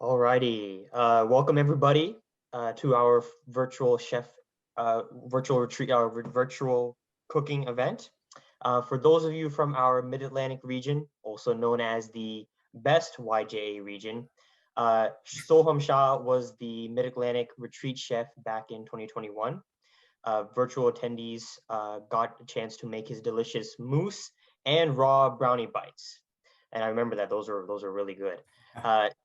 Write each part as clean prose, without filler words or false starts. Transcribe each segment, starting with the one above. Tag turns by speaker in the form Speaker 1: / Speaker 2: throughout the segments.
Speaker 1: Alrighty, welcome everybody to our virtual virtual retreat, our virtual cooking event. For those of you from our Mid-Atlantic region, also known as the best YJA region, Sohum Shah was the Mid-Atlantic retreat chef back in 2021. Virtual attendees got a chance to make his delicious mousse and raw brownie bites. And I remember that those are really good.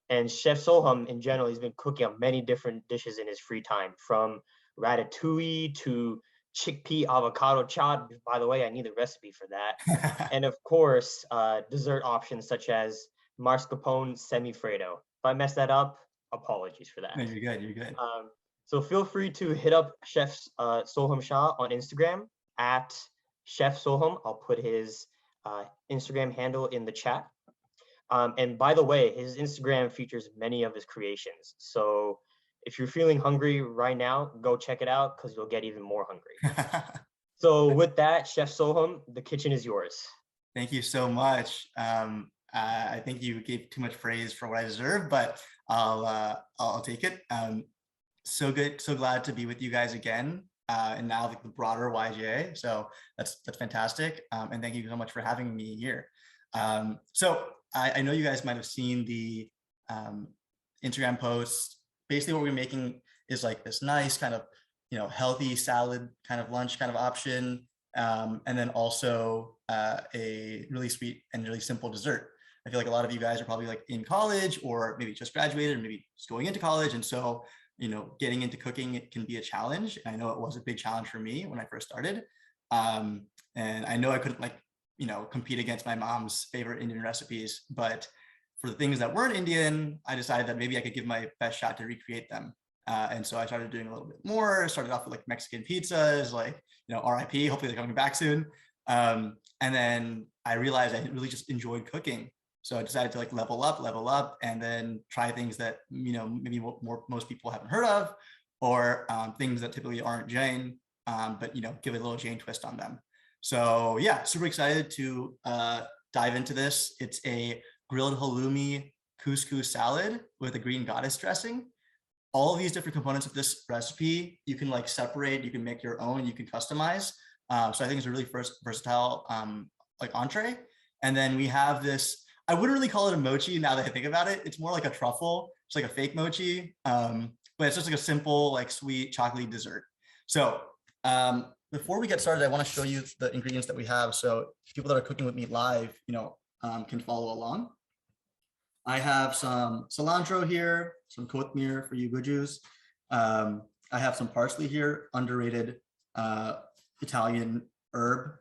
Speaker 1: And Chef Sohum in general, he's been cooking up many different dishes in his free time, from ratatouille to chickpea avocado chaat. By the way, I need the recipe for that. And of course, dessert options such as mascarpone semifreddo. If I mess that up, apologies for that.
Speaker 2: No, you're good. You're good.
Speaker 1: So feel free to hit up Chef Sohum Shah on Instagram at Chef Sohum. I'll put his Instagram handle in the chat. And by the way, his Instagram features many of his creations. So if you're feeling hungry right now, go check it out because you'll get even more hungry. So with that, Chef Sohum, the kitchen is yours.
Speaker 2: Thank you so much. I think you gave too much praise for what I deserve, but I'll take it. So good, so glad to be with you guys again, and now the broader YJA. So that's fantastic, and thank you so much for having me here. So I know you guys might have seen the Instagram posts. Basically, what we're making is like this nice kind of healthy salad kind of lunch kind of option, and then also a really sweet and really simple dessert. I feel like a lot of you guys are probably like in college or maybe just graduated or maybe just going into college, and so getting into cooking, it can be a challenge. And I know it was a big challenge for me when I first started. And I know I couldn't compete against my mom's favorite Indian recipes, but for the things that weren't Indian, I decided that maybe I could give my best shot to recreate them. And so I started doing a little bit more, started off with like Mexican pizzas, like, RIP, hopefully they're coming back soon. And then I realized I really just enjoyed cooking. So I decided to like level up, and then try things that, maybe most people haven't heard of, or things that typically aren't Jain, but, give a little Jain twist on them. So yeah, super excited to dive into this. It's a grilled halloumi couscous salad with a green goddess dressing. All of these different components of this recipe, you can like separate, you can make your own, you can customize. So I think it's a really versatile like entree. And then we have this, I wouldn't really call it a mochi now that I think about it. It's more like a truffle. It's like a fake mochi, but it's just like a simple, like sweet chocolatey dessert. So before we get started, I want to show you the ingredients that we have. So people that are cooking with me live, can follow along. I have some cilantro here, some kothmir for you gujus. I have some parsley here, underrated Italian herb,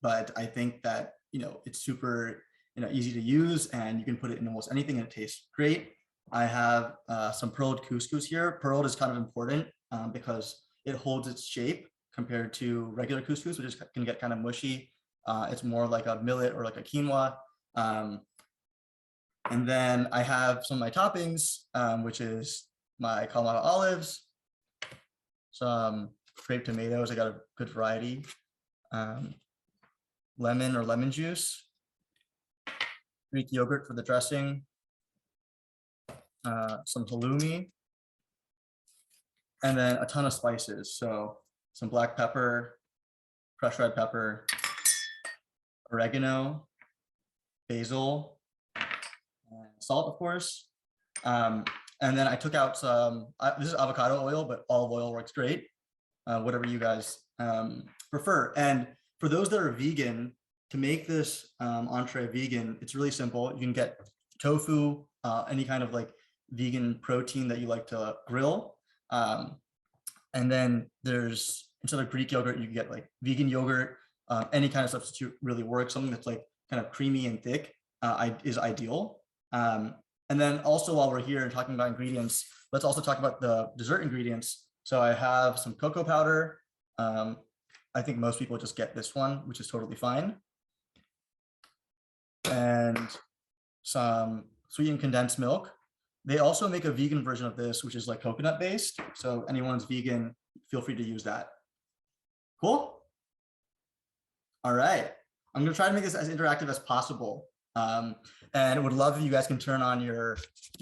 Speaker 2: but I think that it's super easy to use, and you can put it in almost anything and it tastes great. I have some pearled couscous here. Pearled is kind of important because it holds its shape compared to regular couscous, which can get kind of mushy. It's more like a millet or like a quinoa. And then I have some of my toppings, which is my Kalamata olives, some grape tomatoes. I got a good variety. Lemon or lemon juice, Greek yogurt for the dressing, some halloumi, and then a ton of spices. So some black pepper, crushed red pepper, oregano, basil, and salt, of course. And then I took out some, this is avocado oil, but olive oil works great, whatever you guys prefer. And for those that are vegan, to make this entree vegan, it's really simple. You can get tofu, any kind of like vegan protein that you like to grill. And then there's, instead of Greek yogurt, you can get like vegan yogurt. Any kind of substitute really works. Something that's like kind of creamy and thick is ideal. And then also, while we're here and talking about ingredients, let's also talk about the dessert ingredients. So I have some cocoa powder. I think most people just get this one, which is totally fine. And some sweetened condensed milk. They also make a vegan version of this, which is like coconut based. So anyone's vegan, feel free to use that. Cool. All right. I'm going to try to make this as interactive as possible. And would love if you guys can turn on your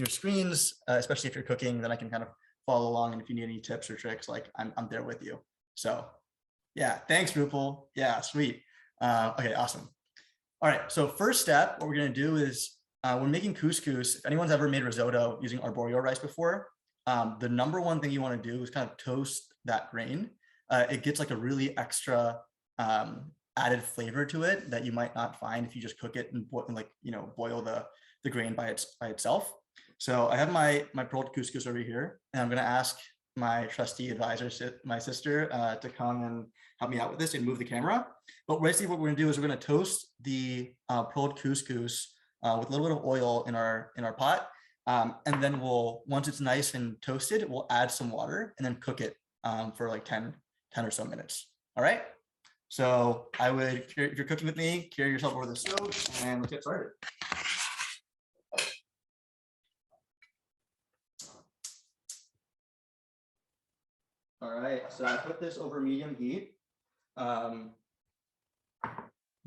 Speaker 2: screens, especially if you're cooking, then I can kind of follow along. And if you need any tips or tricks, like I'm there with you. So yeah, thanks, Rupal. Yeah, sweet. Okay, awesome. All right, so first step, what we're gonna do is we're making couscous. If anyone's ever made risotto using arborio rice before, the number one thing you wanna do is kind of toast that grain. It gets like a really extra added flavor to it that you might not find if you just cook it and boil the grain by itself. So I have my pearled couscous over here, and I'm gonna ask my trusty advisor, my sister, to come and help me out with this and move the camera. But basically what we're gonna do is we're gonna toast the pearled couscous with a little bit of oil in our pot. And then once it's nice and toasted, we'll add some water and then cook it for like 10 or so minutes. All right. So if you're cooking with me, carry yourself over the stove and let's get started. All right, so I put this over medium heat. You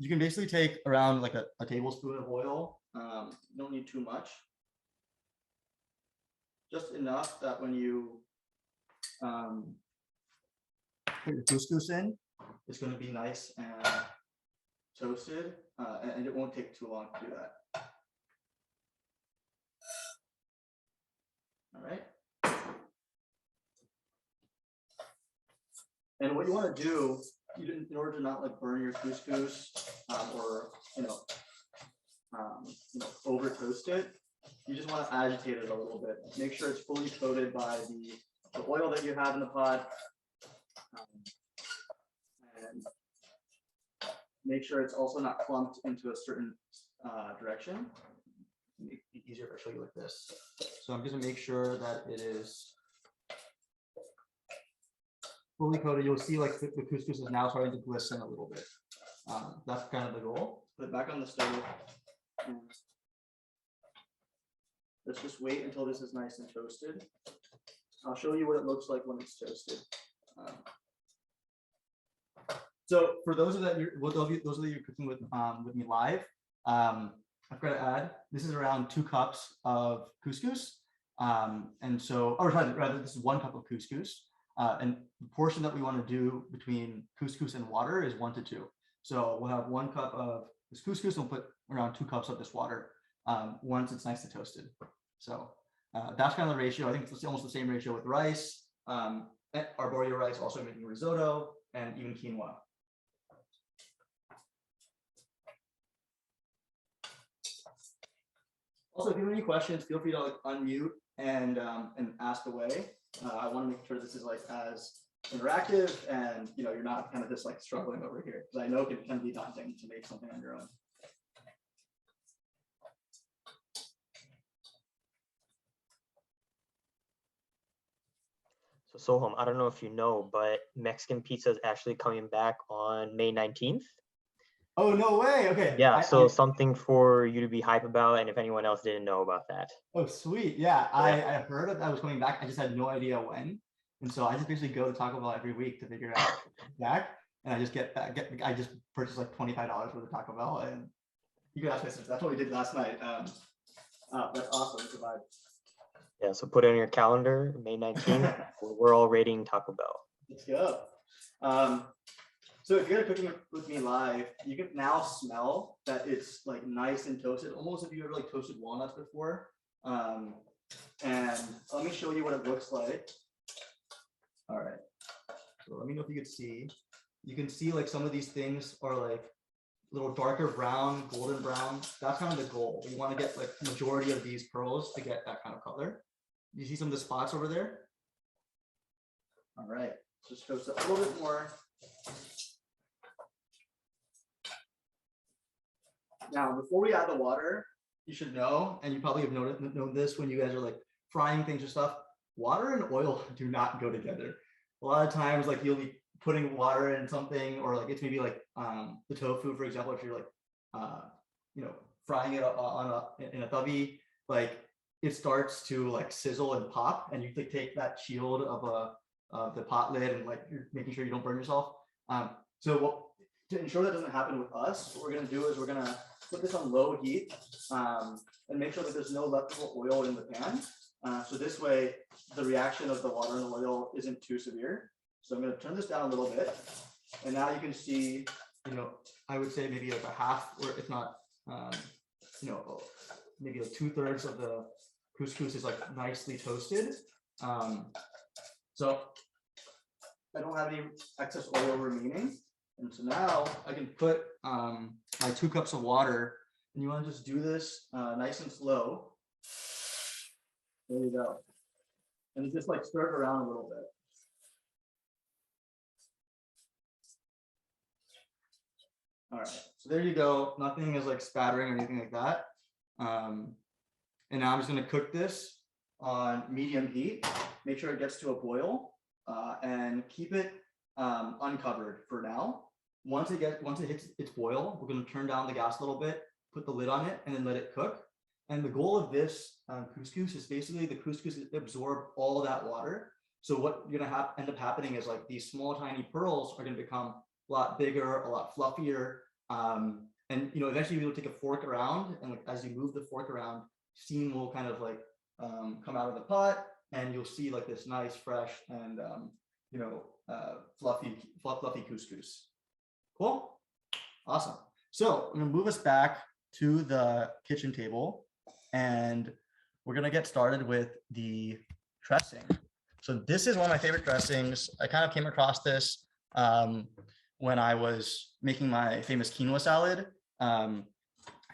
Speaker 2: can basically take around like a tablespoon of oil. You don't need too much. Just enough that when you put your couscous in, it's going to be nice and toasted, and it won't take too long to do that. All right. And what you want to do, in order to not like burn your couscous or over toast it, you just want to agitate it a little bit. Make sure it's fully coated by the oil that you have in the pot, and make sure it's also not clumped into a certain direction. It'd be easier if I show you like this. So I'm going to make sure that it is fully coated. You'll see like the couscous is now starting to glisten a little bit. That's kind of the goal. Put it back on the stove. Let's just wait until this is nice and toasted. I'll show you what it looks like when it's toasted. So for those of you cooking with me live, I've got to add, this is around 2 cups of couscous. And so, or rather, this is 1 cup of couscous. And the portion that we want to do between couscous and water is 1 to 2. So we'll have 1 cup of this couscous, and we'll put around 2 cups of this water once it's nice and toasted. So that's kind of the ratio. I think it's almost the same ratio with rice, arborio rice, also making risotto, and even quinoa. Also, if you have any questions, feel free to like unmute and ask away. I want to make sure this is like as interactive, and you're not kind of just like struggling over here, because I know it can be daunting to make something on your own.
Speaker 1: So Sohum, I don't know if you know, but Mexican pizza is actually coming back on May 19th.
Speaker 2: Oh, no way. Okay.
Speaker 1: Yeah, so something for you to be hype about, and if anyone else didn't know about that.
Speaker 2: Oh, sweet. Yeah, I heard that was coming back. I just had no idea when. And so I just basically go to Taco Bell every week to figure out back. And I just I just purchased like $25 worth of Taco Bell. And you can ask my sister. That's what we did last night. That's awesome. It's a vibe.
Speaker 1: Yeah, so put it on your calendar, May 19th. We're all rating Taco Bell.
Speaker 2: Let's go. So if you're cooking with me live, you can now smell that it's like nice and toasted, almost if you ever like toasted walnuts before. And let me show you what it looks like. All right. So let me know if you could see. You can see like some of these things are like a little darker brown, golden brown. That's kind of the goal. You want to get like the majority of these pearls to get that kind of color. You see some of the spots over there? All right. Just toast it a little bit more. Now, before we add the water, you should know, and you probably have known this when you guys are like frying things or stuff, water and oil do not go together. A lot of times, like you'll be putting water in something, or like it's maybe like the tofu, for example, if you're like, frying it in a tavi, like it starts to like sizzle and pop, and you take that shield of the pot lid and like you're making sure you don't burn yourself. So to ensure that doesn't happen with us, what we're going to do is we're going to put this on low heat and make sure that there's no leftover oil in the pan. So this way, the reaction of the water and the oil isn't too severe. So I'm going to turn this down a little bit. And now you can see, I would say maybe like a half, or if not, maybe like 2/3 of the couscous is like nicely toasted. So I don't have any excess oil remaining. And so now I can put my 2 cups of water, and you want to just do this nice and slow. There you go. And just like stir it around a little bit. All right, so there you go. Nothing is like spattering or anything like that. And now I'm just going to cook this on medium heat. Make sure it gets to a boil and keep it uncovered for now. Once it hits its boil, we're going to turn down the gas a little bit, put the lid on it, and then let it cook. And the goal of this couscous is basically the couscous absorb all of that water. So what you're going to end up happening is like these small tiny pearls are going to become a lot bigger, a lot fluffier, and eventually you'll take a fork around, and like as you move the fork around, steam will kind of like come out of the pot, and you'll see like this nice, fresh, and fluffy couscous. Cool, awesome. So I'm gonna move us back to the kitchen table, and we're gonna get started with the dressing. So this is one of my favorite dressings. I kind of came across this when I was making my famous quinoa salad.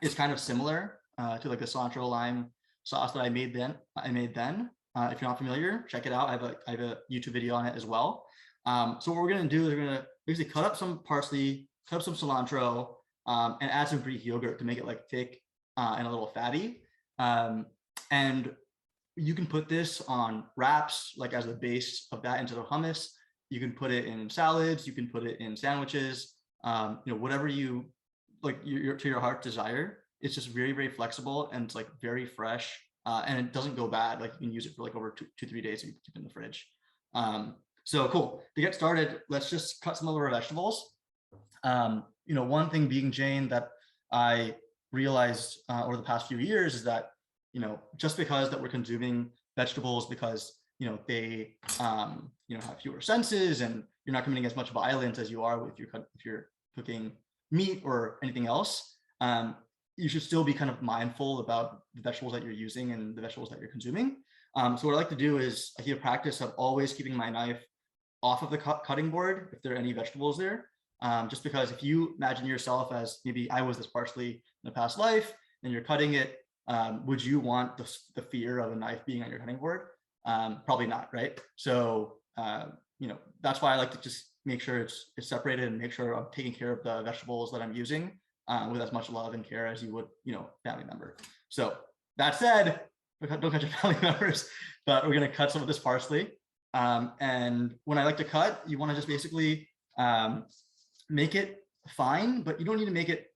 Speaker 2: It's kind of similar to like the cilantro lime sauce that I made then. If you're not familiar, check it out. I have a YouTube video on it as well. So what we're gonna do is we're gonna basically cut up some parsley, cut up some cilantro, and add some Greek yogurt to make it like thick and a little fatty. And you can put this on wraps, like as the base of that into the hummus. You can put it in salads. You can put it in sandwiches. Whatever you like, to your heart's desire. It's just very, very flexible, and it's like very fresh, and it doesn't go bad. Like you can use it for like over 2-3 days if you keep it in the fridge. So cool. To get started, let's just cut some of our vegetables. One thing being Jain that I realized over the past few years is that just because that we're consuming vegetables because they have fewer senses, and you're not committing as much violence as you are if you're cooking meat or anything else, you should still be kind of mindful about the vegetables that you're using and the vegetables that you're consuming. So what I like to do is I keep a practice of always keeping my knife off of the cutting board if there are any vegetables there. Just because if you imagine yourself as maybe I was this parsley in a past life and you're cutting it, would you want the fear of a knife being on your cutting board? Probably not, right? So that's why I like to just make sure it's separated and make sure I'm taking care of the vegetables that I'm using with as much love and care as you would, family member. So that said, don't cut your family members, but we're gonna cut some of this parsley. And when I like to cut, you want to just basically make it fine, but you don't need to make it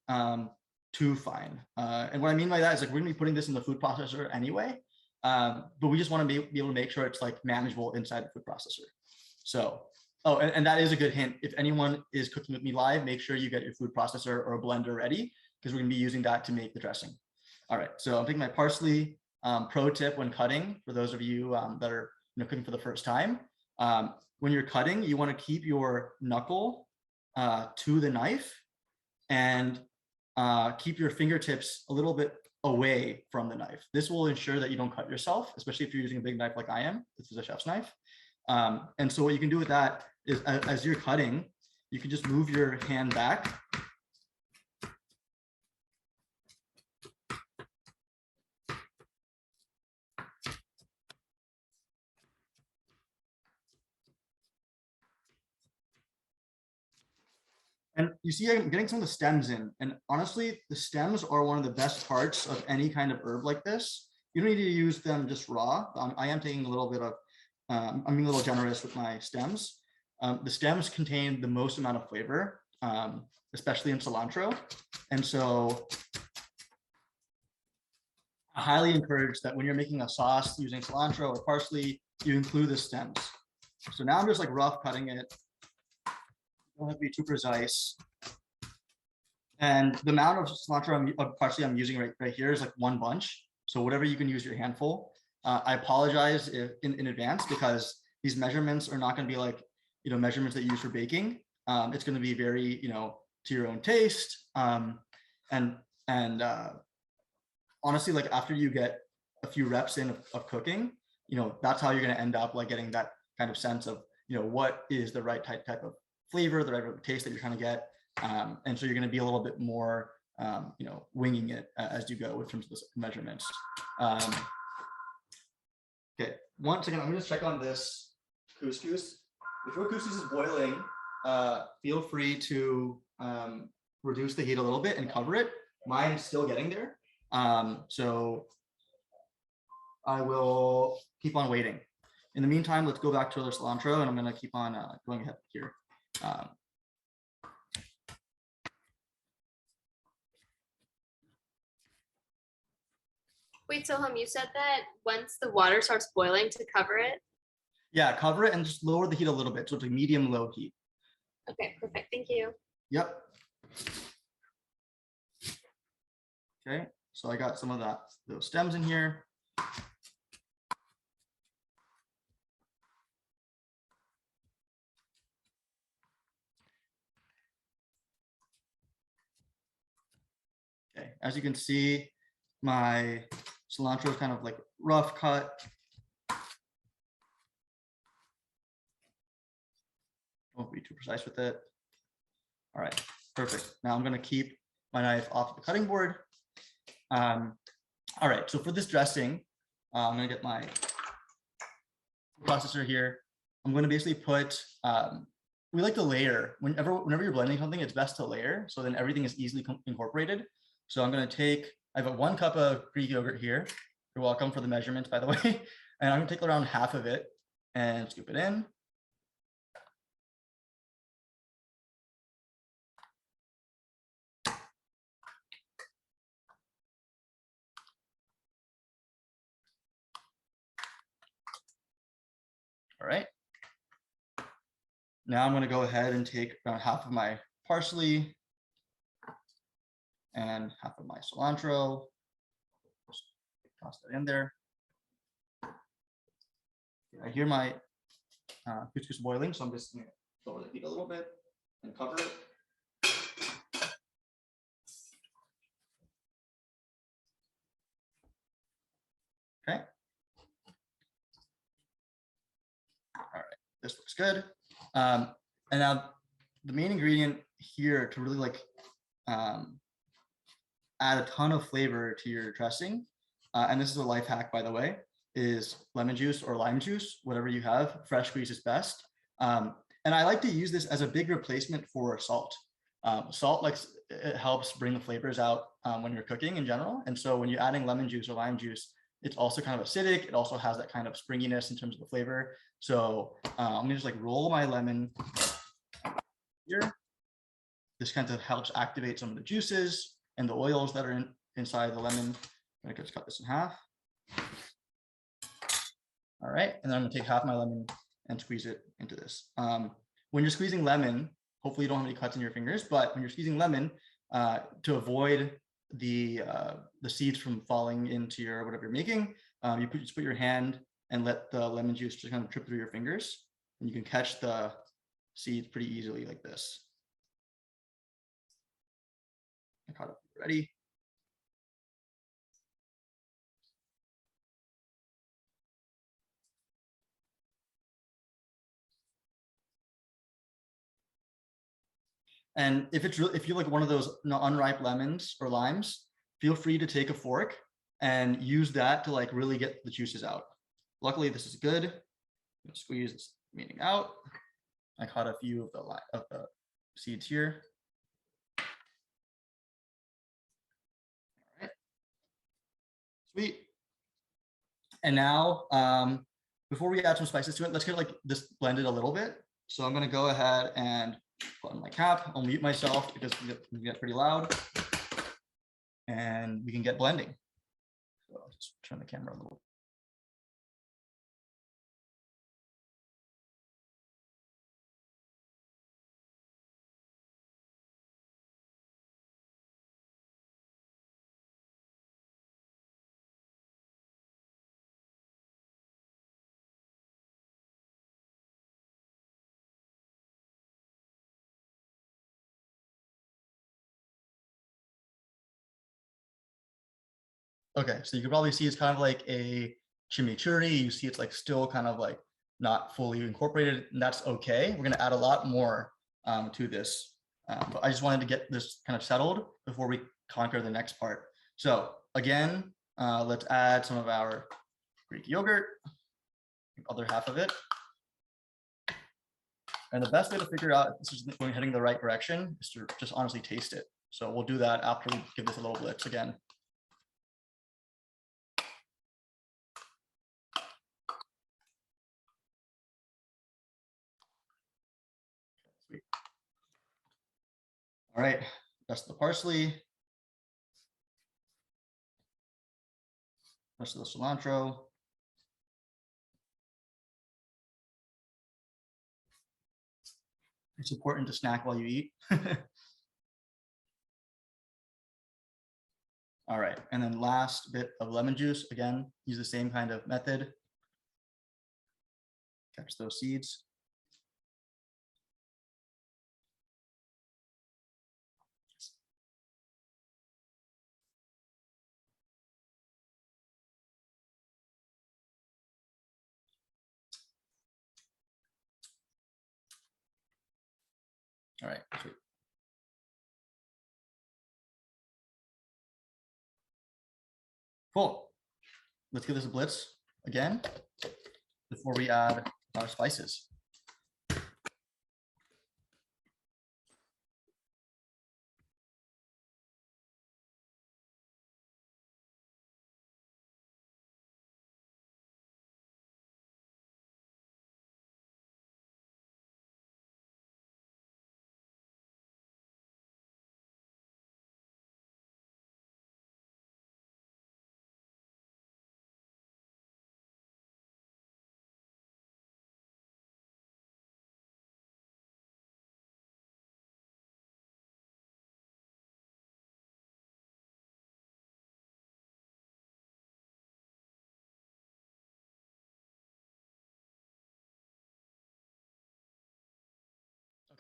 Speaker 2: too fine. And what I mean by that is like we're gonna be putting this in the food processor anyway, but we just want to be able to make sure it's like manageable inside the food processor. So, and that is a good hint. If anyone is cooking with me live, make sure you get your food processor or a blender ready, because we're gonna be using that to make the dressing. All right, so I'm taking my parsley. Pro tip when cutting, for those of you that are cooking for the first time, when you're cutting, you want to keep your knuckle to the knife and keep your fingertips a little bit away from the knife. This will ensure that you don't cut yourself, especially if you're using a big knife like I am. This is a chef's knife. And so what you can do with that is as you're cutting, you can just move your hand back. And you see, I'm getting some of the stems in, and honestly, the stems are one of the best parts of any kind of herb like this. You don't need to use them just raw. I am taking a little bit of, I'm being a little generous with my stems. The stems contain the most amount of flavor, especially in cilantro. And so I highly encourage that when you're making a sauce using cilantro or parsley, you include the stems. So now I'm just like rough cutting it. Don't have to be too precise. And the amount of cilantro parsley I'm using right here is like one bunch. So whatever you can use your handful. I apologize in advance because these measurements are not going to be like, measurements that you use for baking. It's going to be very, to your own taste. And honestly, like after you get a few reps in of cooking, that's how you're going to end up like getting that kind of sense of, what is the right type of flavor, the right taste that you're trying to get. And so you're going to be a little bit more, winging it as you go in terms of the measurements. Okay, once again, I'm going to check on this couscous. If your couscous is boiling, feel free to reduce the heat a little bit and cover it. Mine's still getting there. So I will keep on waiting. In the meantime, let's go back to the cilantro, and I'm going to keep on going ahead here.
Speaker 3: Wait, Sohum, you said that once the water starts boiling to cover it?
Speaker 2: Yeah, cover it and just lower the heat a little bit. So it's a medium-low heat.
Speaker 3: Okay, perfect. Thank you.
Speaker 2: Yep. Okay, so I got some of those stems in here. Okay, as you can see, my cilantro is kind of like rough cut. Don't be too precise with it. All right, perfect. Now I'm going to keep my knife off the cutting board. All right, so for this dressing, I'm going to get my processor here. I'm going to basically put, we like to layer. Whenever you're blending something, it's best to layer, so then everything is easily incorporated. So I'm going to take, I have 1 cup of Greek yogurt here. You're welcome for the measurements, by the way. And I'm going to take around half of it and scoop it in. All right. Now I'm going to go ahead and take around half of my parsley and half of my cilantro. Just toss that in there. I hear my couscous boiling, so I'm just going to lower the heat a little bit and cover it. Okay. All right, this looks good. And now the main ingredient here to really like add a ton of flavor to your dressing, and this is a life hack, by the way, is lemon juice or lime juice, whatever you have. Fresh squeeze is best. And I like to use this as a big replacement for salt. Salt, like, it helps bring the flavors out when you're cooking in general. And so when you're adding lemon juice or lime juice, it's also kind of acidic. It also has that kind of springiness in terms of the flavor. So I'm gonna just like roll my lemon here. This kind of helps activate some of the juices and the oils that are inside the lemon. I'm gonna just cut this in half. All right, and then I'm gonna take half my lemon and squeeze it into this. When you're squeezing lemon, hopefully you don't have any cuts in your fingers, but when you're squeezing lemon, to avoid the seeds from falling into your whatever you're making, you just put your hand and let the lemon juice just kind of drip through your fingers, and you can catch the seeds pretty easily like this. I caught up. Ready? And if you like one of those unripe lemons or limes, feel free to take a fork and use that to like really get the juices out. Luckily, this is good. Squeeze this meaning out. I caught a few of the seeds here. All right. Sweet. And now, before we add some spices to it, let's get like this blended a little bit. So I'm gonna go ahead and put on my cap. I'll mute myself because it can get pretty loud, and we can get blending. So I'll just turn the camera a little. Okay, so you can probably see it's kind of like a chimichurri. You see it's like still kind of like not fully incorporated, and that's okay. We're gonna add a lot more to this, but I just wanted to get this kind of settled before we conquer the next part. So again, let's add some of our Greek yogurt, the other half of it. And the best way to figure out if this is heading the right direction is to just honestly taste it. So we'll do that after we give this a little blitz again. Sweet. All right, rest of the parsley. Rest of the cilantro. It's important to snack while you eat. All right, and then last bit of lemon juice. Again, use the same kind of method. Catch those seeds. All right, sweet. Cool. Let's give this a blitz again before we add our spices.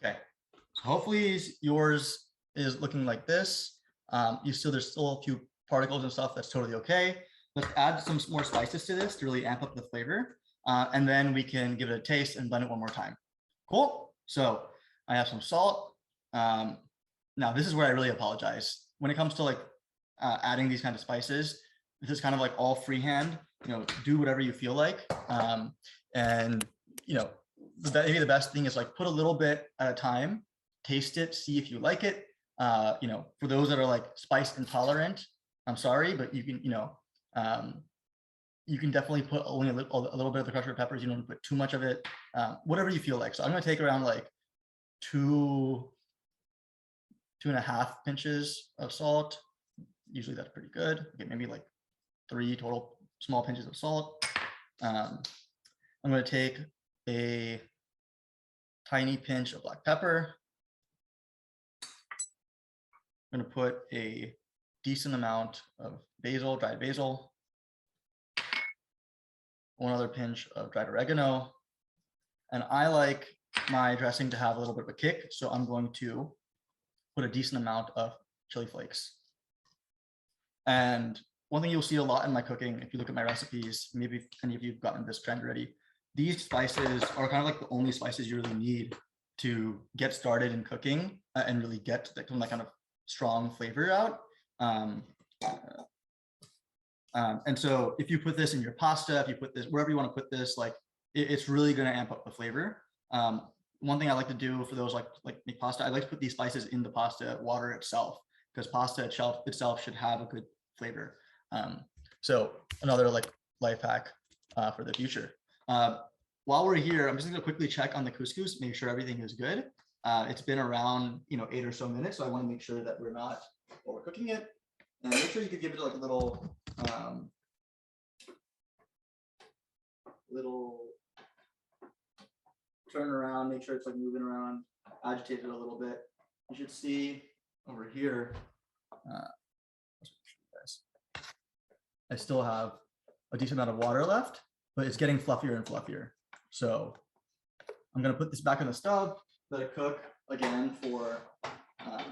Speaker 2: Okay, so hopefully yours is looking like this. There's still a few particles and stuff. That's totally okay. Let's add some more spices to this to really amp up the flavor. And then we can give it a taste and blend it one more time. Cool. So I have some salt. Now this is where I really apologize. When it comes to like adding these kind of spices, this is kind of like all freehand, do whatever you feel like. And maybe the best thing is like put a little bit at a time, taste it, see if you like it. For those that are like spice intolerant, I'm sorry, but you can, you can definitely put only a little bit of the crushed red peppers. You don't put too much of it, whatever you feel like. So I'm going to take around like 2.5 pinches of salt. Usually that's pretty good. Okay, maybe like 3 total small pinches of salt. I'm going to take a tiny pinch of black pepper. I'm going to put a decent amount of basil, dried basil. 1 other pinch of dried oregano. And I like my dressing to have a little bit of a kick, so I'm going to put a decent amount of chili flakes. And one thing you'll see a lot in my cooking, if you look at my recipes, maybe any of you have gotten this trend already, these spices are kind of like the only spices you really need to get started in cooking and really get that kind of strong flavor out. And so if you put this in your pasta, if you put this wherever you want to put this, like it's really going to amp up the flavor. One thing I like to do for those like make pasta, I like to put these spices in the pasta water itself, because pasta itself should have a good flavor. So another like life hack for the future. While we're here, I'm just going to quickly check on the couscous, make sure everything is good. It's been around 8 or so minutes, so I want to make sure that we're not overcooking it. And make sure you can give it like a little turn around, make sure it's like moving around, agitate it a little bit. You should see over here, I still have a decent amount of water left, but it's getting fluffier and fluffier. So I'm going to put this back on the stove, let it cook again for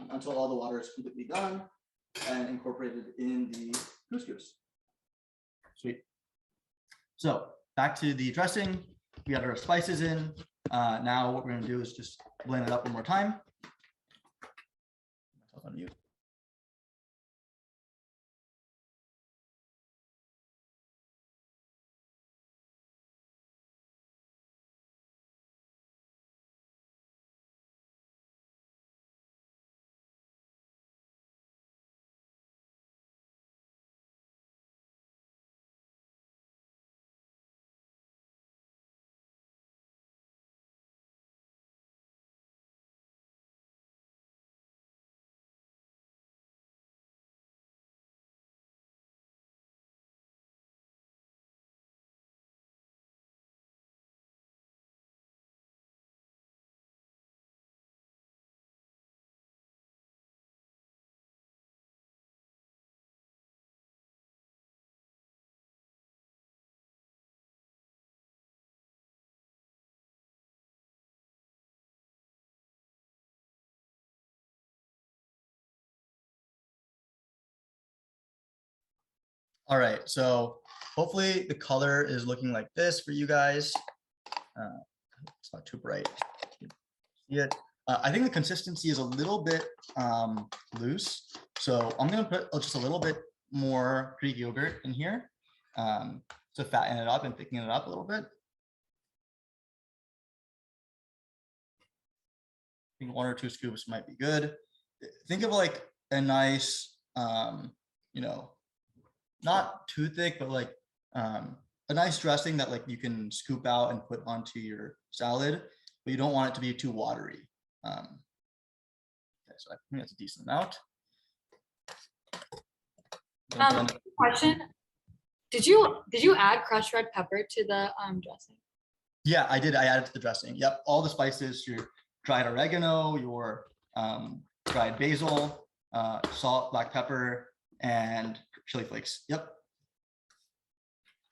Speaker 2: until all the water is completely gone and incorporated in the couscous. sweet. So back to the dressing. We got our spices in. Now what we're gonna do is just blend it up one more time. On mute. All right, so hopefully the color is looking like this for you guys. It's not too bright. See it? I think the consistency is a little bit loose, so I'm gonna put just a little bit more Greek yogurt in here to fatten it up and thicken it up a little bit. I think 1 or 2 scoops might be good. Think of like a nice, you know, not too thick, but like a nice dressing that like you can scoop out and put onto your salad, but you don't want it to be too watery. Okay, so I think that's a decent amount.
Speaker 4: Question: Did you add crushed red pepper to the dressing?
Speaker 2: Yeah, I did. I added to the dressing. Yep, all the spices, your dried oregano, your dried basil, salt, black pepper, and chili flakes. Yep.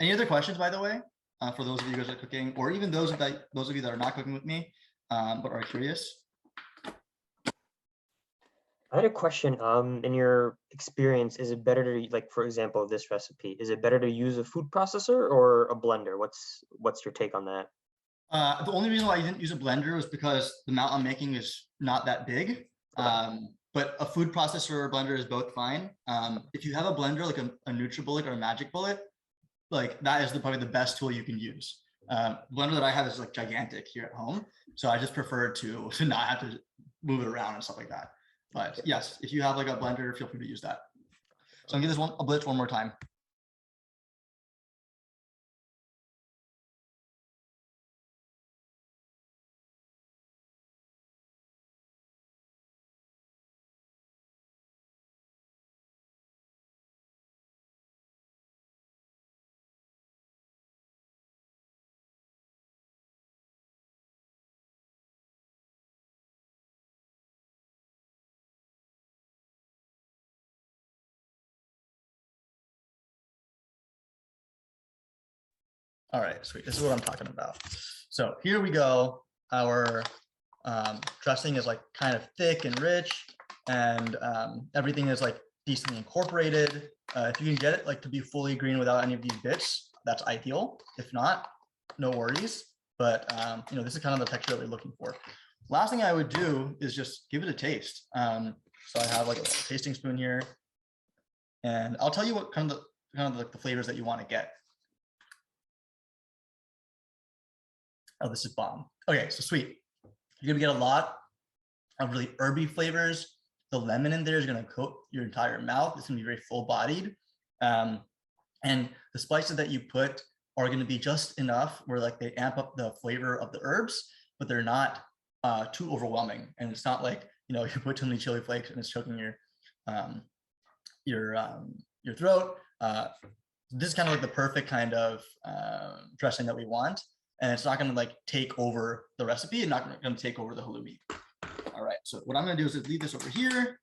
Speaker 2: Any other questions, by the way, for those of you guys that are cooking, or even those of you that are not cooking with me, but are curious?
Speaker 1: I had a question. In your experience, is it better to, like, for example, this recipe, is it better to use a food processor or a blender? What's your take on that?
Speaker 2: The only reason why I didn't use a blender was because the amount I'm making is not that big. But a food processor or a blender is both fine. If you have a blender like a NutriBullet or a Magic Bullet, like that is probably the best tool you can use. Blender that I have is like gigantic here at home, so I just prefer to not have to move it around and stuff like that. But yes, if you have like a blender, feel free to use that. So I'm gonna give this a blitz one more time. All right, sweet. This is what I'm talking about. So here we go. Our dressing is like kind of thick and rich, and everything is like decently incorporated. If you can get it like to be fully green without any of these bits, that's ideal. If not, no worries. But you know, this is kind of the texture that we're looking for. Last thing I would do is just give it a taste. So I have like a tasting spoon here, and I'll tell you what kind of like the flavors that you want to get. Oh, this is bomb. Okay, so sweet. You're gonna get a lot of really herby flavors. The lemon in there is gonna coat your entire mouth. It's gonna be very full-bodied. And the spices that you put are gonna be just enough where like they amp up the flavor of the herbs, but they're not too overwhelming. And it's not like, you know, you put too many chili flakes and it's choking your throat. This is kind of like the perfect kind of dressing that we want. And it's not going to like take over the recipe and not going to take over the halloumi. All right, so what I'm going to do is just leave this over here.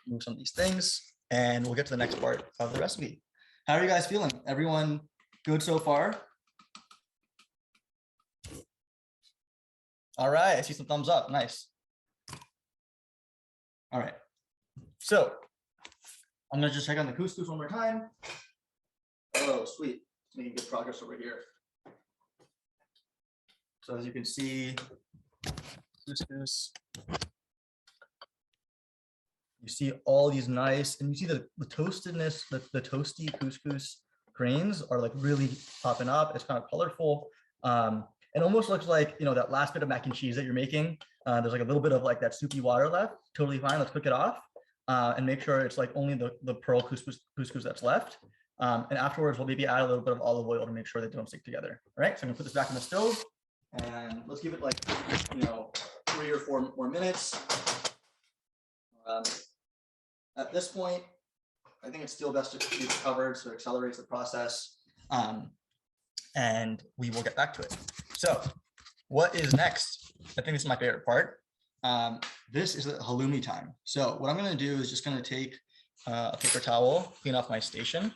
Speaker 2: Move some of these things, and we'll get to the next part of the recipe. How are you guys feeling? Everyone good so far? All right, I see some thumbs up. Nice. All right, so I'm gonna just check on the couscous one more time. Oh, sweet. It's making good progress over here. So as you can see, couscous. You see all these nice, and you see the toastedness, the toasty couscous grains are like really popping up. It's kind of colorful. It almost looks like, you know, that last bit of mac and cheese that you're making. There's like a little bit of like that soupy water left. Totally fine. Let's cook it off and make sure it's like only the pearl couscous that's left. And afterwards, we'll maybe add a little bit of olive oil to make sure they don't stick together. All right, so I'm gonna put this back on the stove and let's give it like, you know, 3 or 4 more minutes. At this point, I think it's still best to keep it covered so it accelerates the process. And we will get back to it. So what is next? I think this is my favorite part. This is the halloumi time. So what I'm gonna do is just gonna take a paper towel, clean off my station.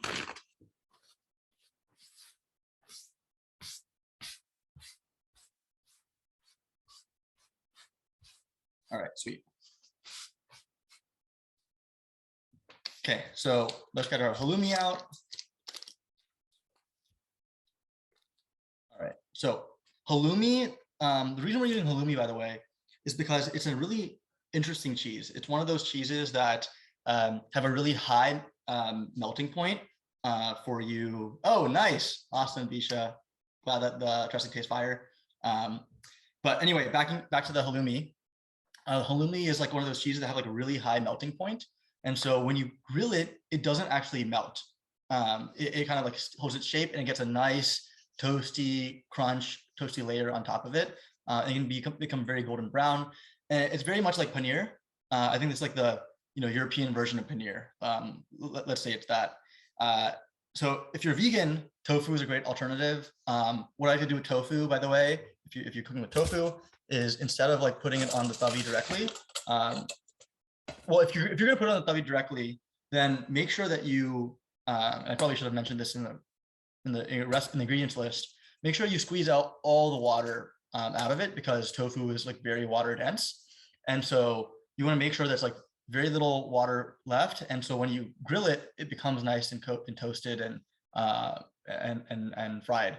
Speaker 2: All right, sweet. Okay, so let's get our halloumi out. All right, so halloumi, the reason we're using halloumi, by the way, is because it's a really interesting cheese. It's one of those cheeses that have a really high melting point for you. Oh, nice. Awesome, Bisha. Glad that the dressing tastes fire. But anyway, back to the halloumi. Halloumi is like one of those cheeses that have like a really high melting point. And so when you grill it, it doesn't actually melt. It kind of like holds its shape and it gets a nice toasty layer on top of it. It can become very golden brown. And it's very much like paneer. I think it's like the European version of paneer. Let's say it's that. So if you're vegan, tofu is a great alternative. What I could do with tofu, by the way, if you're cooking with tofu, is instead of like putting it on the tavi directly, well, if you're gonna put it on the tavi directly, then make sure that you, I probably should have mentioned this in the ingredients list. Make sure you squeeze out all the water out of it, because tofu is like very water dense, and so you want to make sure there's like very little water left. And so when you grill it, it becomes nice and cooked and toasted and fried.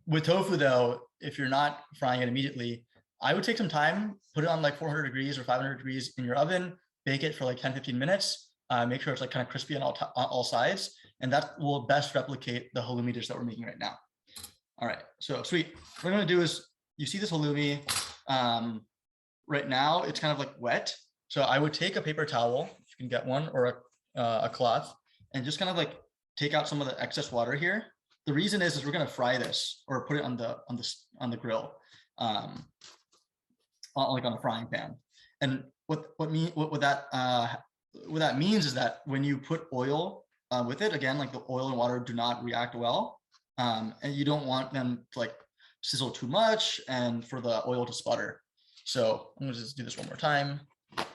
Speaker 2: With tofu though, if you're not frying it immediately, I would take some time, put it on like 400 degrees or 500 degrees in your oven, bake it for like 10-15 minutes, make sure it's like kind of crispy on all sides, and that will best replicate the halloumi dish that we're making right now. All right, so sweet. What I'm gonna do is, you see this halloumi, right now it's kind of like wet. So I would take a paper towel, if you can get one, or a cloth, and just kind of like take out some of the excess water here. The reason is we're gonna fry this or put it on the grill, like on a frying pan. And what that means is that when you put oil with it, again, like the oil and water do not react well, and you don't want them to like sizzle too much and for the oil to sputter. So I'm gonna just do this one more time.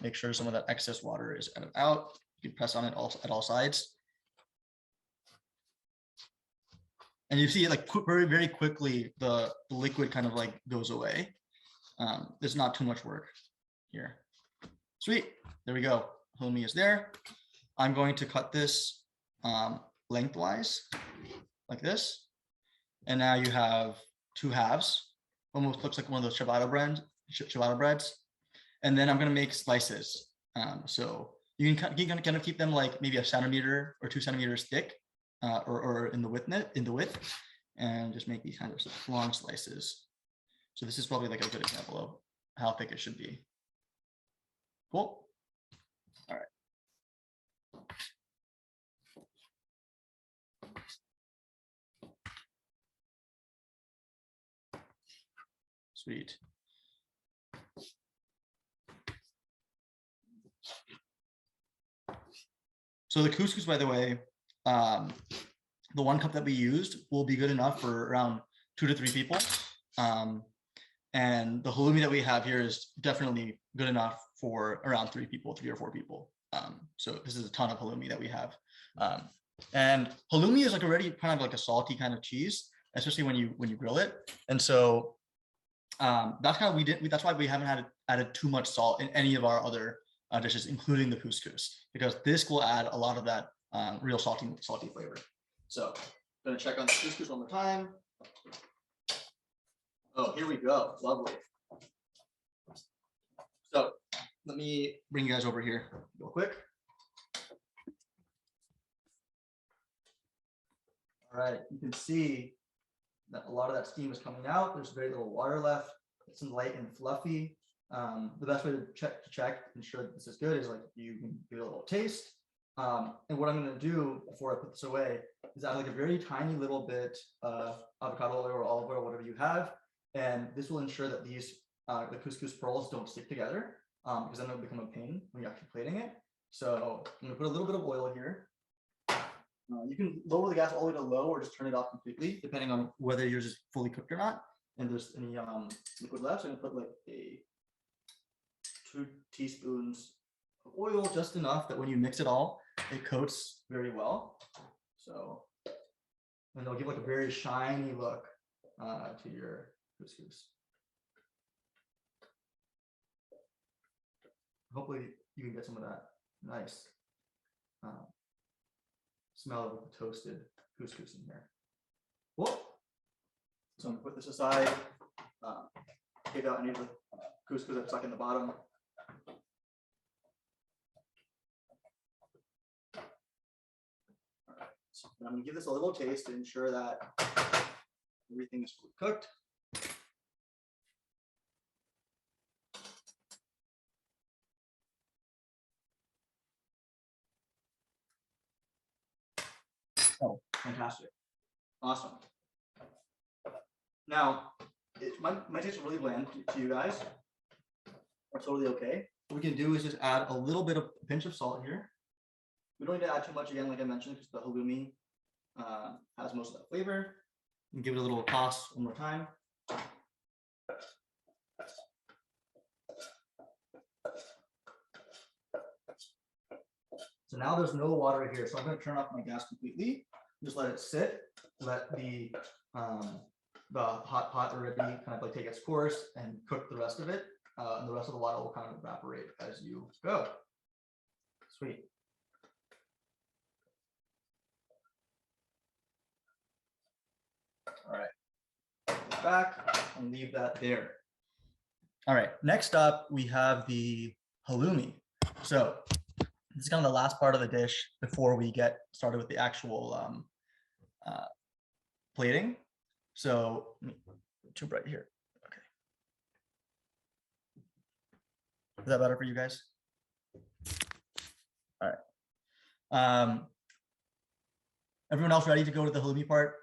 Speaker 2: Make sure some of that excess water is out. You can press on it at all sides. And you see it like very, very quickly, the liquid kind of like goes away. There's not too much work here. Sweet, there we go. Halloumi is there. I'm going to cut this lengthwise like this. And now you have 2 halves. Almost looks like one of those ciabatta breads. And then I'm gonna make slices. So you can kind of keep them like maybe 1 centimeter or 2 centimeters thick, or in the width, and just make these kind of long slices. So this is probably like a good example of how thick it should be. Cool. All right. Sweet. So the couscous, by the way, the 1 cup that we used will be good enough for around 2 to 3 people. And the halloumi that we have here is definitely good enough for around 3 or 4 people. So this is a ton of halloumi that we have. And halloumi is like already kind of like a salty kind of cheese, especially when you grill it. And so that's why we haven't added too much salt in any of our other dishes, including the couscous, because this will add a lot of that real salty flavor. So I'm gonna check on the couscous one more time. Oh, here we go. Lovely. So let me bring you guys over here real quick. All right, you can see that a lot of that steam is coming out. There's very little water left. It's light and fluffy. The best way to check, ensure that this is good, is like you can give it a little taste. And what I'm going to do before I put this away is add like a very tiny little bit of avocado oil or olive oil, whatever you have, and this will ensure that these the couscous pearls don't stick together, because then it'll become a pain when you're actually plating it. So I'm going to put a little bit of oil here. You can lower the gas all the way to low or just turn it off completely, depending on whether yours is fully cooked or not. And there's any liquid left, so I'm going to put like 2 teaspoons of oil, just enough that when you mix it all, it coats very well. So, and they'll give like a very shiny look to your couscous. Hopefully you can get some of that nice smell of the toasted couscous in here. Whoa. So I'm gonna put this aside, take out any of the couscous that's stuck in the bottom. All right, so I'm gonna give this a little taste to ensure that everything is fully cooked. Oh, fantastic. Awesome. Now, it might taste really bland to you guys. That's totally okay. What we can do is just add a little bit of a pinch of salt here. We don't need to add too much again, like I mentioned, because the halloumi has most of that flavor. And give it a little toss one more time. So now there's no water here, so I'm going to turn off my gas completely. Just let it sit. Let the hot pot already kind of like take its course and cook the rest of it. And the rest of the water will kind of evaporate as you go. Sweet. All right. Go back and leave that there. All right. Next up, we have the halloumi. So this is kind of the last part of the dish before we get started with the actual plating. So too bright here. Okay. Is that better for you guys? All right. Everyone else ready to go to the halloumi part?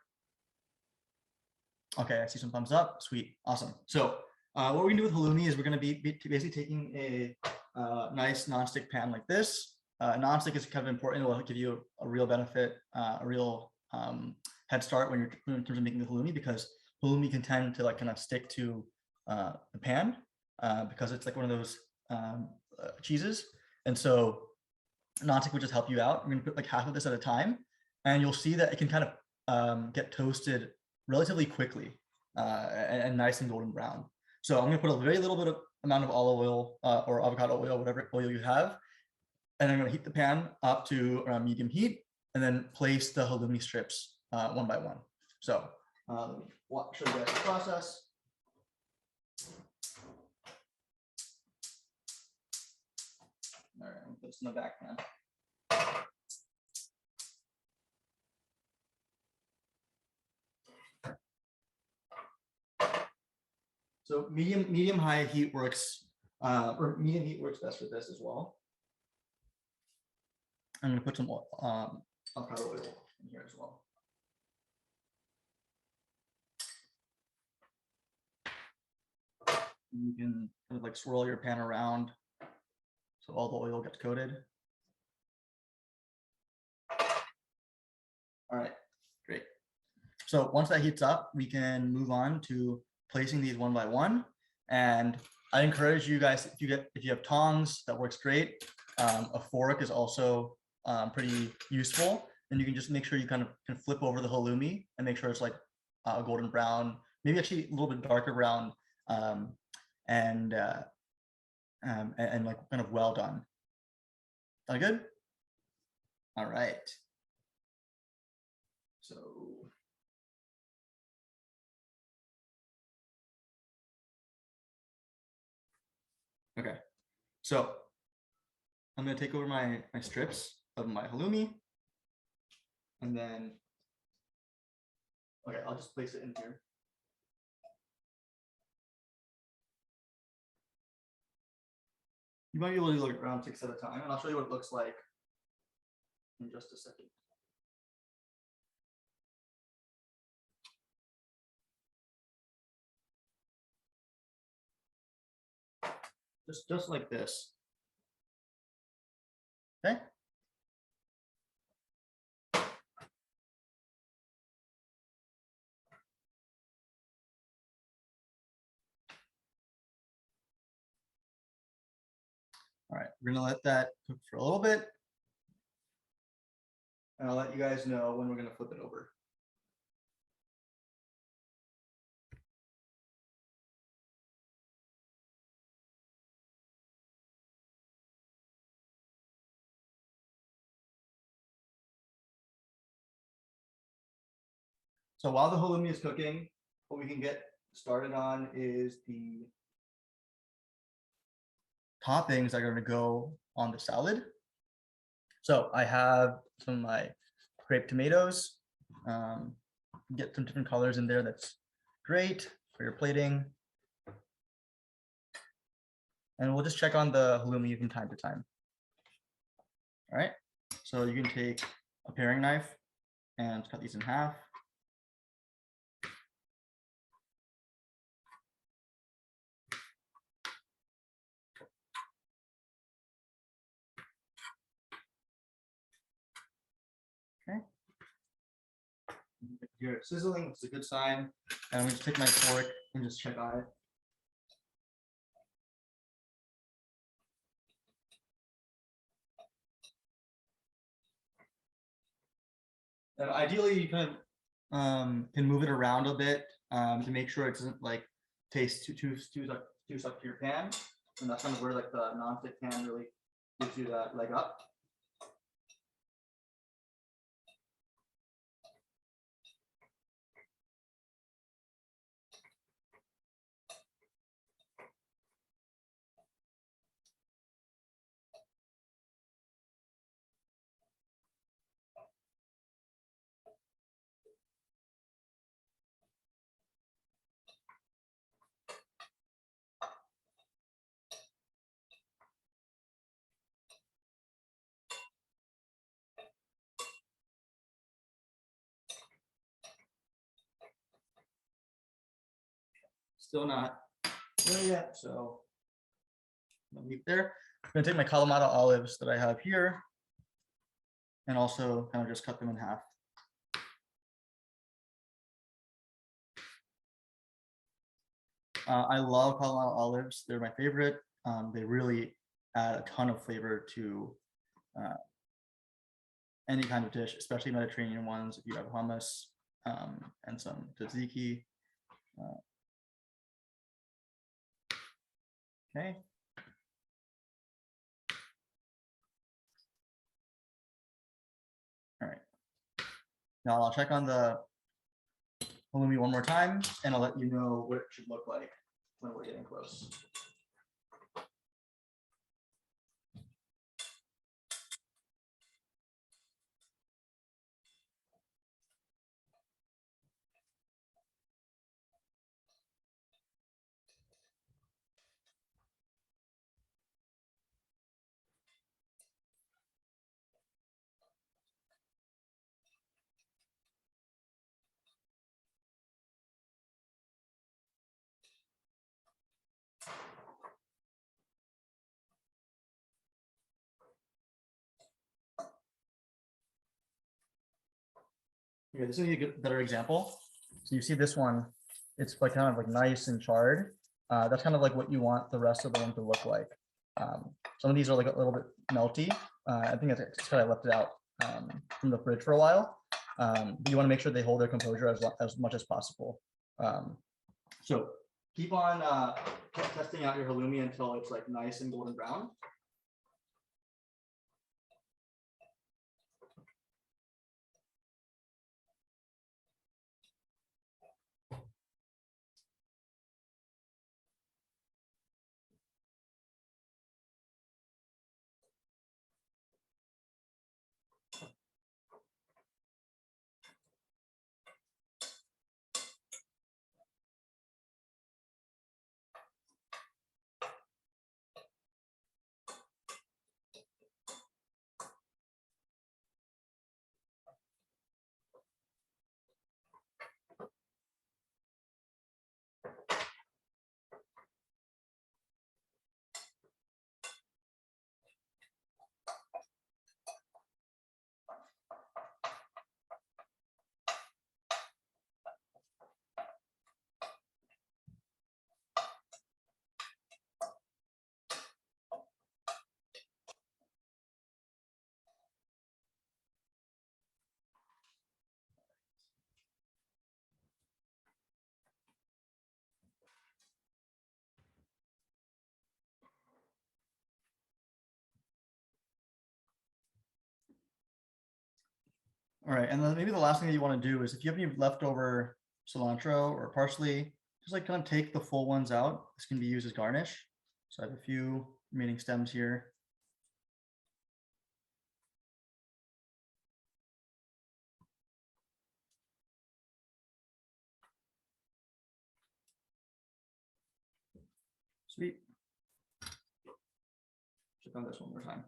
Speaker 2: Okay, I see some thumbs up. Sweet, awesome. So what we're gonna do with halloumi is we're gonna be basically taking a nice nonstick pan like this. Nonstick is kind of important. It will give you a real benefit, a real head start when you're in terms of making the halloumi, because halloumi can tend to like kind of stick to the pan because it's like one of those cheeses. And so nonstick would just help you out. We're gonna put like half of this at a time, and you'll see that it can kind of get toasted relatively quickly and nice and golden brown. So I'm gonna put a very little bit of amount of olive oil or avocado oil, whatever oil you have, and I'm gonna heat the pan up to around medium heat, and then place the halloumi strips one by one. So let me show you guys the process. All right, I'm gonna put this in the back pan. So medium high heat works, or medium heat works best with this as well. I'm gonna put some avocado oil in here as well. And you can kind of like swirl your pan around so all the oil gets coated. All right, great. So once that heats up, we can move on to placing these one by one. And I encourage you guys, if you have tongs, that works great. A fork is also pretty useful, and you can just make sure you kind of can flip over the halloumi and make sure it's like golden brown, maybe actually a little bit darker brown, and like kind of well done. Sound good? All right. So. Okay, so I'm gonna take over my strips of my halloumi, and then, okay, I'll just place it in here. You might be able to do like around 6 at a time, and I'll show you what it looks like in just a second. Just like this. Okay. All right, we're gonna let that cook for a little bit, and I'll let you guys know when we're gonna flip it over. So while the halloumi is cooking, what we can get started on is the toppings that are going to go on the salad. So I have some of my grape tomatoes. Get some different colors in there. That's great for your plating. And we'll just check on the halloumi from time to time. All right. So you can take a paring knife and cut these in half. Okay. You're sizzling, it's a good sign. And I'm going to take my fork and just check on it. And ideally, you kind of can move it around a bit to make sure it doesn't like taste too stuck to your pan. And that's kind of where like the non-stick pan really gives you that leg up. Still not there yet, so I'll leave there. I'm gonna take my Kalamata olives that I have here and also kind of just cut them in half. I love Kalamata olives. They're my favorite. They really add a ton of flavor to any kind of dish, especially Mediterranean ones. If you have hummus and some tzatziki. Okay. All right. Now I'll check on the halloumi one more time, and I'll let you know what it should look like when we're getting close. Okay, this is a good, better example. So you see this one, it's like kind of like nice and charred. That's kind of like what you want the rest of the one to look like. Some of these are like a little bit melty. I think it's because I left it out from the fridge for a while. But you want to make sure they hold their composure as much as possible. So keep on testing out your halloumi until it's like nice and golden brown. All right, and then maybe the last thing that you want to do is if you have any leftover cilantro or parsley, just like kind of take the full ones out. This can be used as garnish. So I have a few remaining stems here. Sweet. Check on this one more time.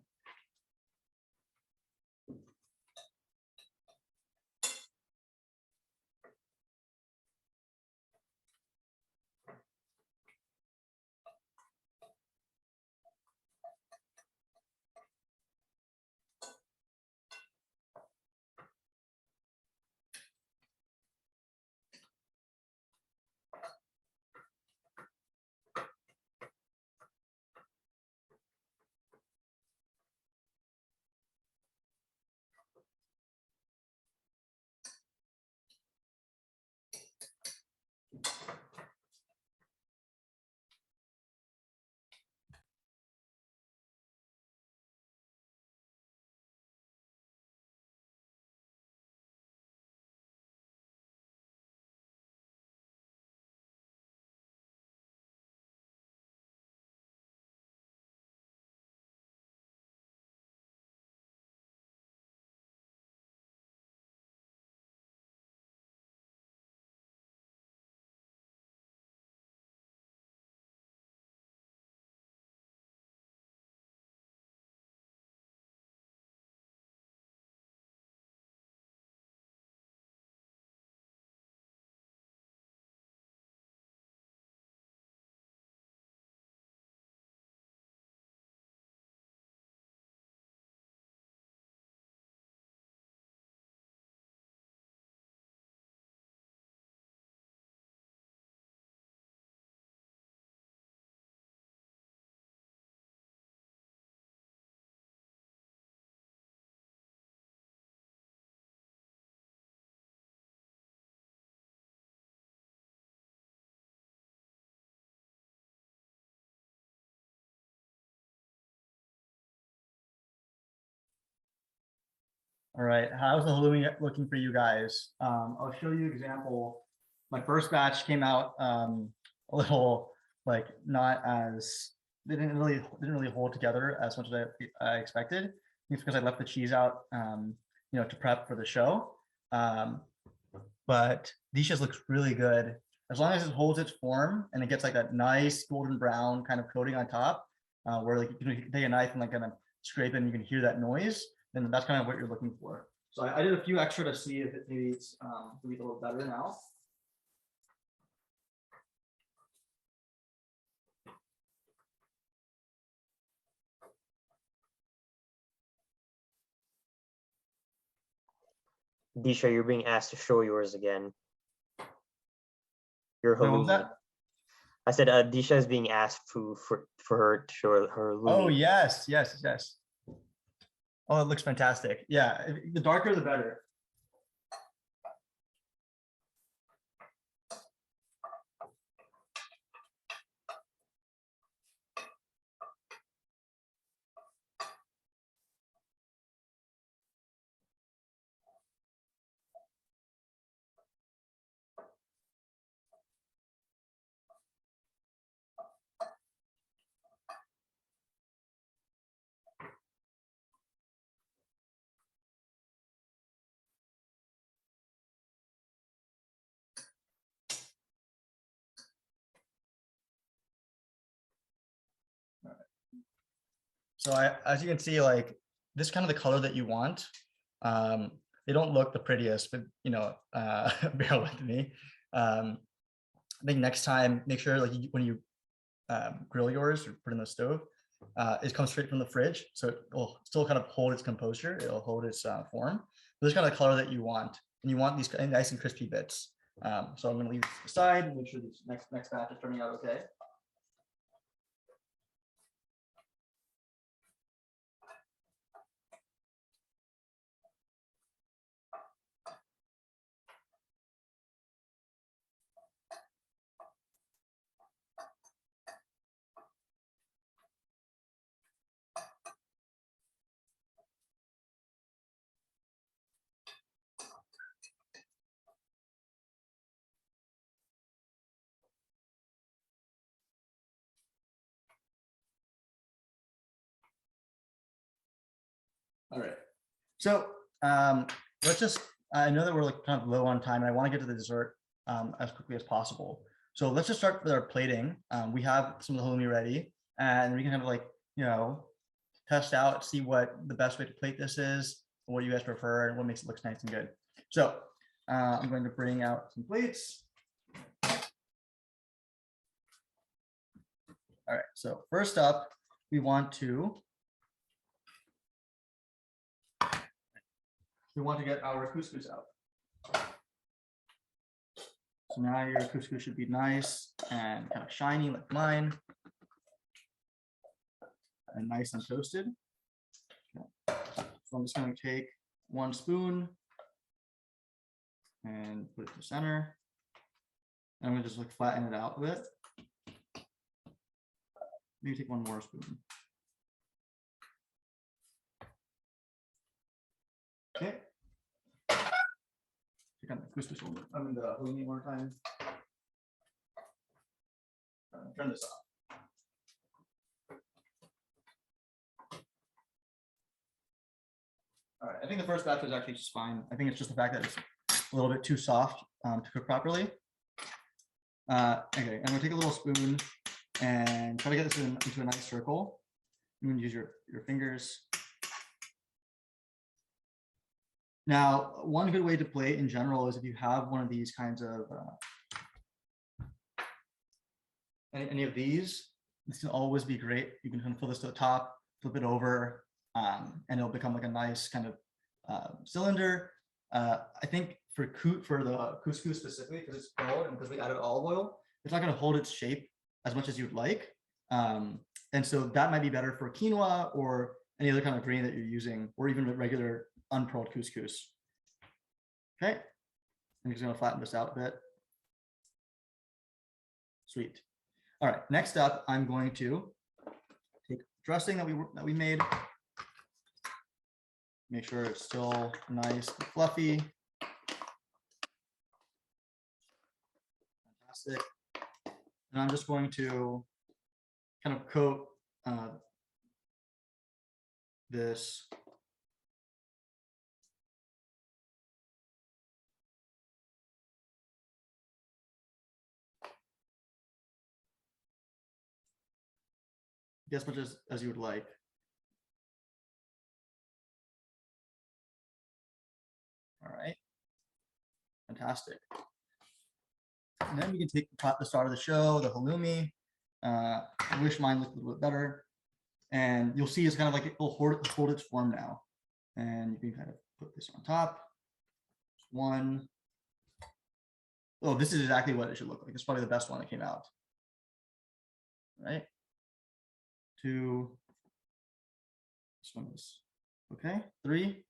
Speaker 2: All right, how's the halloumi looking for you guys? I'll show you an example. My first batch came out a little like not as they didn't really hold together as much as I expected. I think it's because I left the cheese out, to prep for the show. But Dishes looks really good as long as it holds its form and it gets like that nice golden brown kind of coating on top, where like you can take a knife and like kind of scrape it and you can hear that noise. Then that's kind of what you're looking for. So I did a few extra to see if it maybe it's a little better now.
Speaker 1: Disha, you're being asked to show yours again. Your
Speaker 2: What was
Speaker 1: halloumi.
Speaker 2: that?
Speaker 1: I said Disha is being asked for her to show her halloumi.
Speaker 2: Oh yes. Oh, it looks fantastic. Yeah, the darker the better. So as you can see, like this kind of the color that you want. They don't look the prettiest, but bear with me. I think next time, make sure like when you grill yours or put in the stove, it comes straight from the fridge. So it will still kind of hold its composure. It'll hold its form. This is kind of the color that you want. And you want these nice and crispy bits. So I'm going to leave this aside and make sure this next batch is turning out okay. So let's just, I know that we're like kind of low on time and I want to get to the dessert as quickly as possible. So let's just start with our plating. We have some of the halloumi ready and we can kind of like, you know, test out, see what the best way to plate this is, what you guys prefer and what makes it look nice and good. So I'm going to bring out some plates. All right, so first up, we want to get our couscous out. So now your couscous should be nice and kind of shiny like mine. And nice and toasted. Okay. So I'm just going to take 1 spoon and put it to the center. And I'm going to just like flatten it out a bit. Maybe take 1 more spoon. Okay. Check on the couscous one. I mean the halloumi one more time. Turn this off. All right, I think the first batch was actually just fine. I think it's just the fact that it's a little bit too soft to cook properly. Okay, I'm gonna take a little spoon and try to get this into a nice circle. You can use your fingers. Now, one good way to plate in general is if you have one of these kinds of, any of these, this can always be great. You can kind of fill this to the top, flip it over, and it'll become like a nice kind of cylinder. I think for the couscous specifically, because it's filled and because we added olive oil, it's not going to hold its shape as much as you'd like. And so that might be better for quinoa or any other kind of grain that you're using, or even regular unpearled couscous. Okay, I'm just going to flatten this out a bit. Sweet. All right, next up, I'm going to take dressing that we made. Make sure it's still nice and fluffy. Fantastic. And I'm just going to kind of coat this as much as you would like. All right, fantastic. And then we can take the start of the show, the halloumi. I wish mine looked a little bit better. And you'll see it's kind of like it'll hold its form now. And you can kind of put this on top. One. Oh, this is exactly what it should look like. It's probably the best one that came out. All right. 2. This one is okay. 3.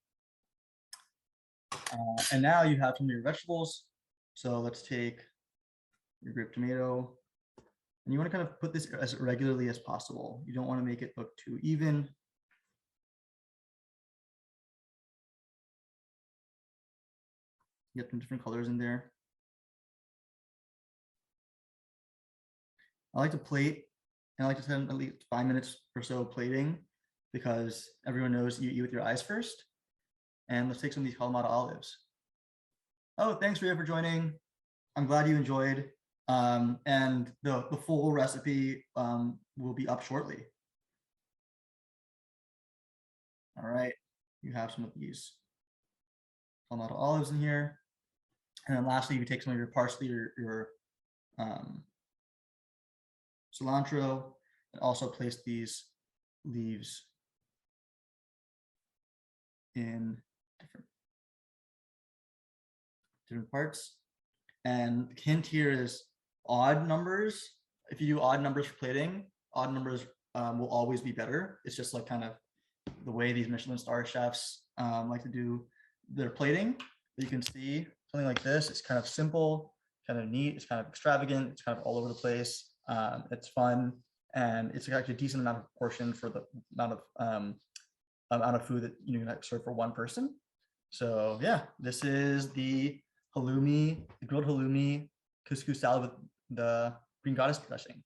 Speaker 2: And now you have some of your vegetables. So let's take your grape tomato. And you want to kind of put this as regularly as possible. You don't want to make it look too even. Get some different colors in there. I like to plate, and I like to spend at least 5 minutes or so plating because everyone knows you eat with your eyes first. And let's take some of these Kalamata olives. Oh, thanks, Rhea, for joining. I'm glad you enjoyed. And the full recipe will be up shortly. All right, you have some of these Kalamata olives in here. And then lastly, you take some of your parsley, your cilantro, and also place these leaves in different parts. And the hint here is odd numbers. If you do odd numbers for plating, odd numbers will always be better. It's just like kind of the way these Michelin star chefs like to do their plating. But you can see something like this. It's kind of simple, kind of neat. It's kind of extravagant. It's kind of all over the place. It's fun, and it's actually a decent amount of portion for the amount of food that you can serve for one person. So yeah, this is the halloumi, the grilled halloumi couscous salad with the green goddess dressing.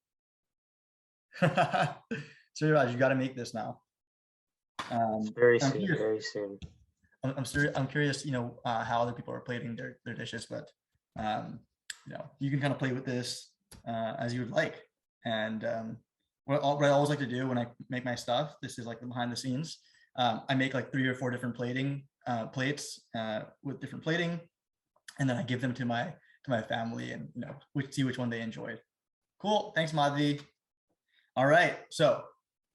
Speaker 2: So Raj, you got to make this now.
Speaker 1: Very soon, very soon.
Speaker 2: I'm curious, how other people are plating their dishes, but you can kind of play with this as you would like. And what I always like to do when I make my stuff, this is like the behind the scenes. I make like 3 or 4 different plates with different plating, and then I give them to my family, and see which one they enjoyed. Cool, thanks Madhvi. All right, so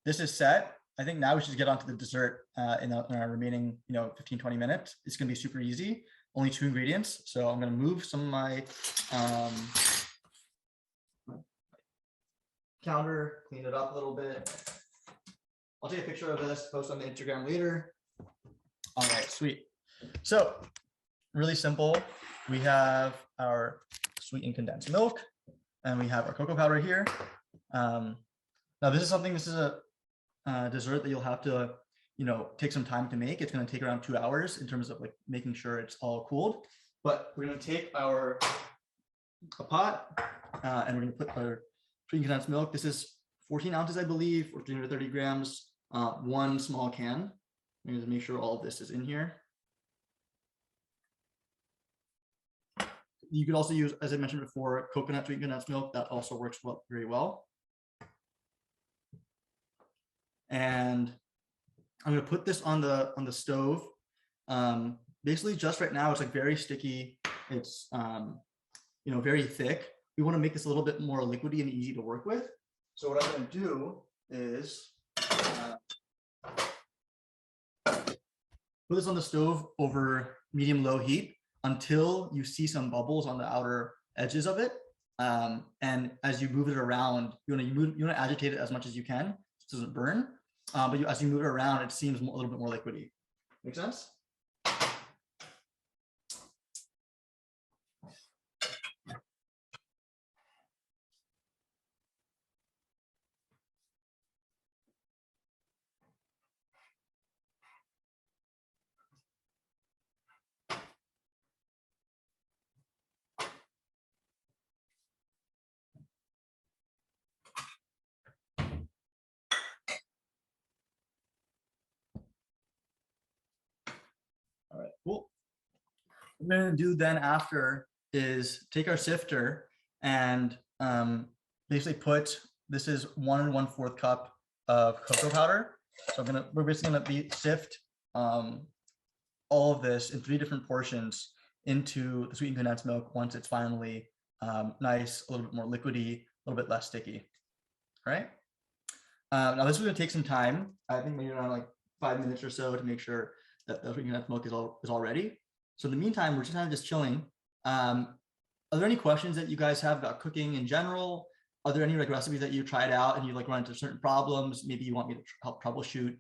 Speaker 2: this is set. I think now we should get on to the dessert in our remaining 15-20 minutes. It's gonna be super easy, only 2 ingredients. So I'm gonna move some of my counter, clean it up a little bit. I'll take a picture of this, post on the Instagram later. All right, sweet. So really simple. We have our sweetened condensed milk, and we have our cocoa powder here. Now this is a dessert that you'll have to take some time to make. It's going to take around 2 hours in terms of like making sure it's all cooled. But we're going to take a pot and we're going to put our sweetened condensed milk. This is 14 ounces, I believe, or 330 grams, 1 small can. I'm going to make sure all of this is in here. You could also use, as I mentioned before, coconut sweetened condensed milk. That also works very well. And I'm going to put this on the stove. Basically, just right now, it's like very sticky. It's very thick. We want to make this a little bit more liquidy and easy to work with. So what I'm going to do is put this on the stove over medium-low heat until you see some bubbles on the outer edges of it. And as you move it around, you want to agitate it as much as you can so it doesn't burn. But as you move it around, it seems a little bit more liquidy. Make sense? All right, cool. What we're going to do then after is take our sifter and basically this is 1 1/4 cup of cocoa powder. So we're basically going to sift all of this in 3 different portions into the sweetened condensed milk once it's finally nice, a little bit more liquidy, a little bit less sticky. All right. Now this is going to take some time. I think maybe around like 5 minutes or so to make sure that the sweetened condensed milk is all ready. So in the meantime, we're just kind of just chilling. Are there any questions that you guys have about cooking in general? Are there any like recipes that you tried out and you like run into certain problems? Maybe you want me to help troubleshoot.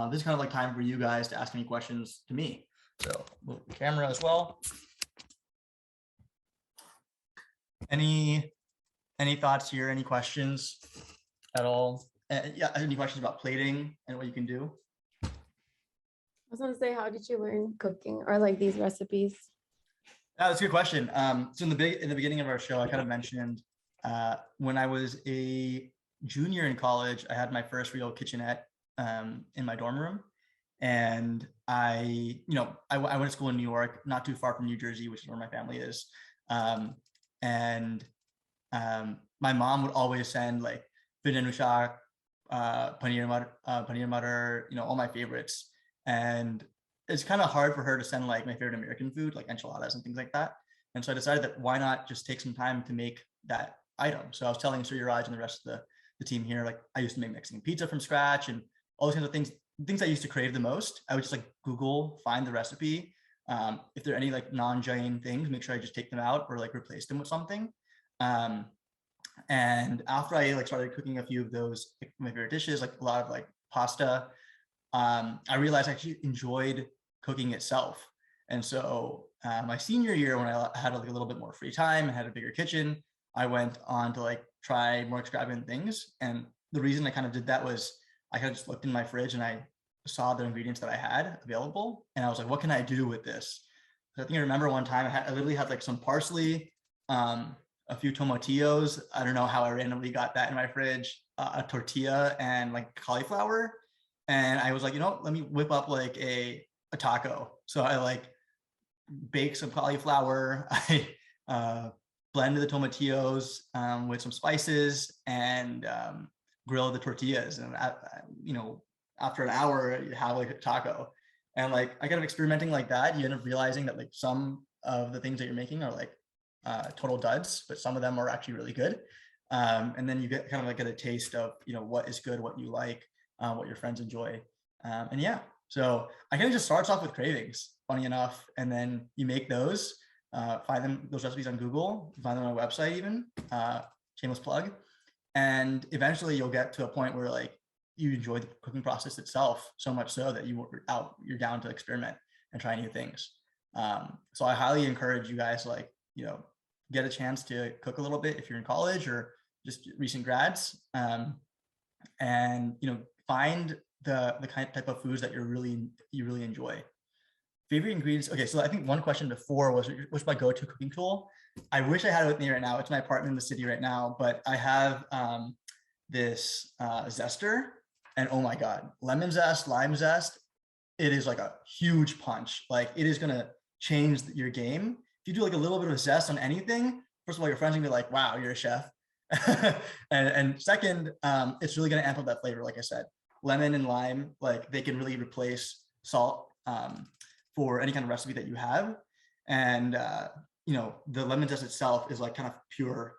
Speaker 2: This is kind of like time for you guys to ask any questions to me. So move the camera as well. Any thoughts here? Any questions at all? Yeah, any questions about plating and what you can do?
Speaker 5: I was gonna say, how did you learn cooking or like these recipes?
Speaker 2: That's a good question. So in the beginning of our show, I kind of mentioned when I was a junior in college, I had my first real kitchenette in my dorm room, and I went to school in New York, not too far from New Jersey, which is where my family is, and my mom would always send like vindaloo shak, paneer butter, all my favorites. And it's kind of hard for her to send like my favorite American food, like enchiladas and things like that. And so I decided that why not just take some time to make that item. So I was telling Surya and the rest of the team here, like I used to make Mexican pizza from scratch and all those kinds of things I used to crave the most. I would just like Google, find the recipe. If there are any like non-Jain things, make sure I just take them out or like replace them with something. And after I like started cooking a few of those, like, my favorite dishes, like a lot of like pasta, I realized I actually enjoyed cooking itself. And so my senior year, when I had like a little bit more free time and had a bigger kitchen, I went on to like try more extravagant things. And the reason I kind of did that was I kind of just looked in my fridge and I saw the ingredients that I had available. And I was like, what can I do with this? So I think I remember one time I literally had like some parsley, a few tomatillos. I don't know how I randomly got that in my fridge, a tortilla and like cauliflower. And I was like, let me whip up like a a taco. So I like bake some cauliflower. I blend the tomatillos with some spices and grill the tortillas. And after an hour, you have like a taco. And like I kind of experimenting like that, you end up realizing that like some of the things that you're making are like total duds, but some of them are actually really good. And then you get kind of like get a taste of what is good, what you like, what your friends enjoy, and yeah. So I kind of just starts off with cravings, funny enough, and then you make those, find those recipes on Google, find them on my website even, shameless plug, and eventually you'll get to a point where like you enjoy the cooking process itself so much so that you're down to experiment and try new things. So I highly encourage you guys to like get a chance to cook a little bit if you're in college or just recent grads, and find the type of foods that you really enjoy. Favorite ingredients. Okay, so I think one question before was, what's my go-to cooking tool? I wish I had it with me right now. It's my apartment in the city right now, but I have this zester, and oh my god, lemon zest, lime zest. It is like a huge punch. Like it is gonna change your game. If you do like a little bit of zest on anything, first of all, your friends are gonna be like, "Wow, you're a chef." and second, it's really gonna amp up that flavor. Like I said, lemon and lime, like they can really replace salt for any kind of recipe that you have. And the lemon zest itself is like kind of pure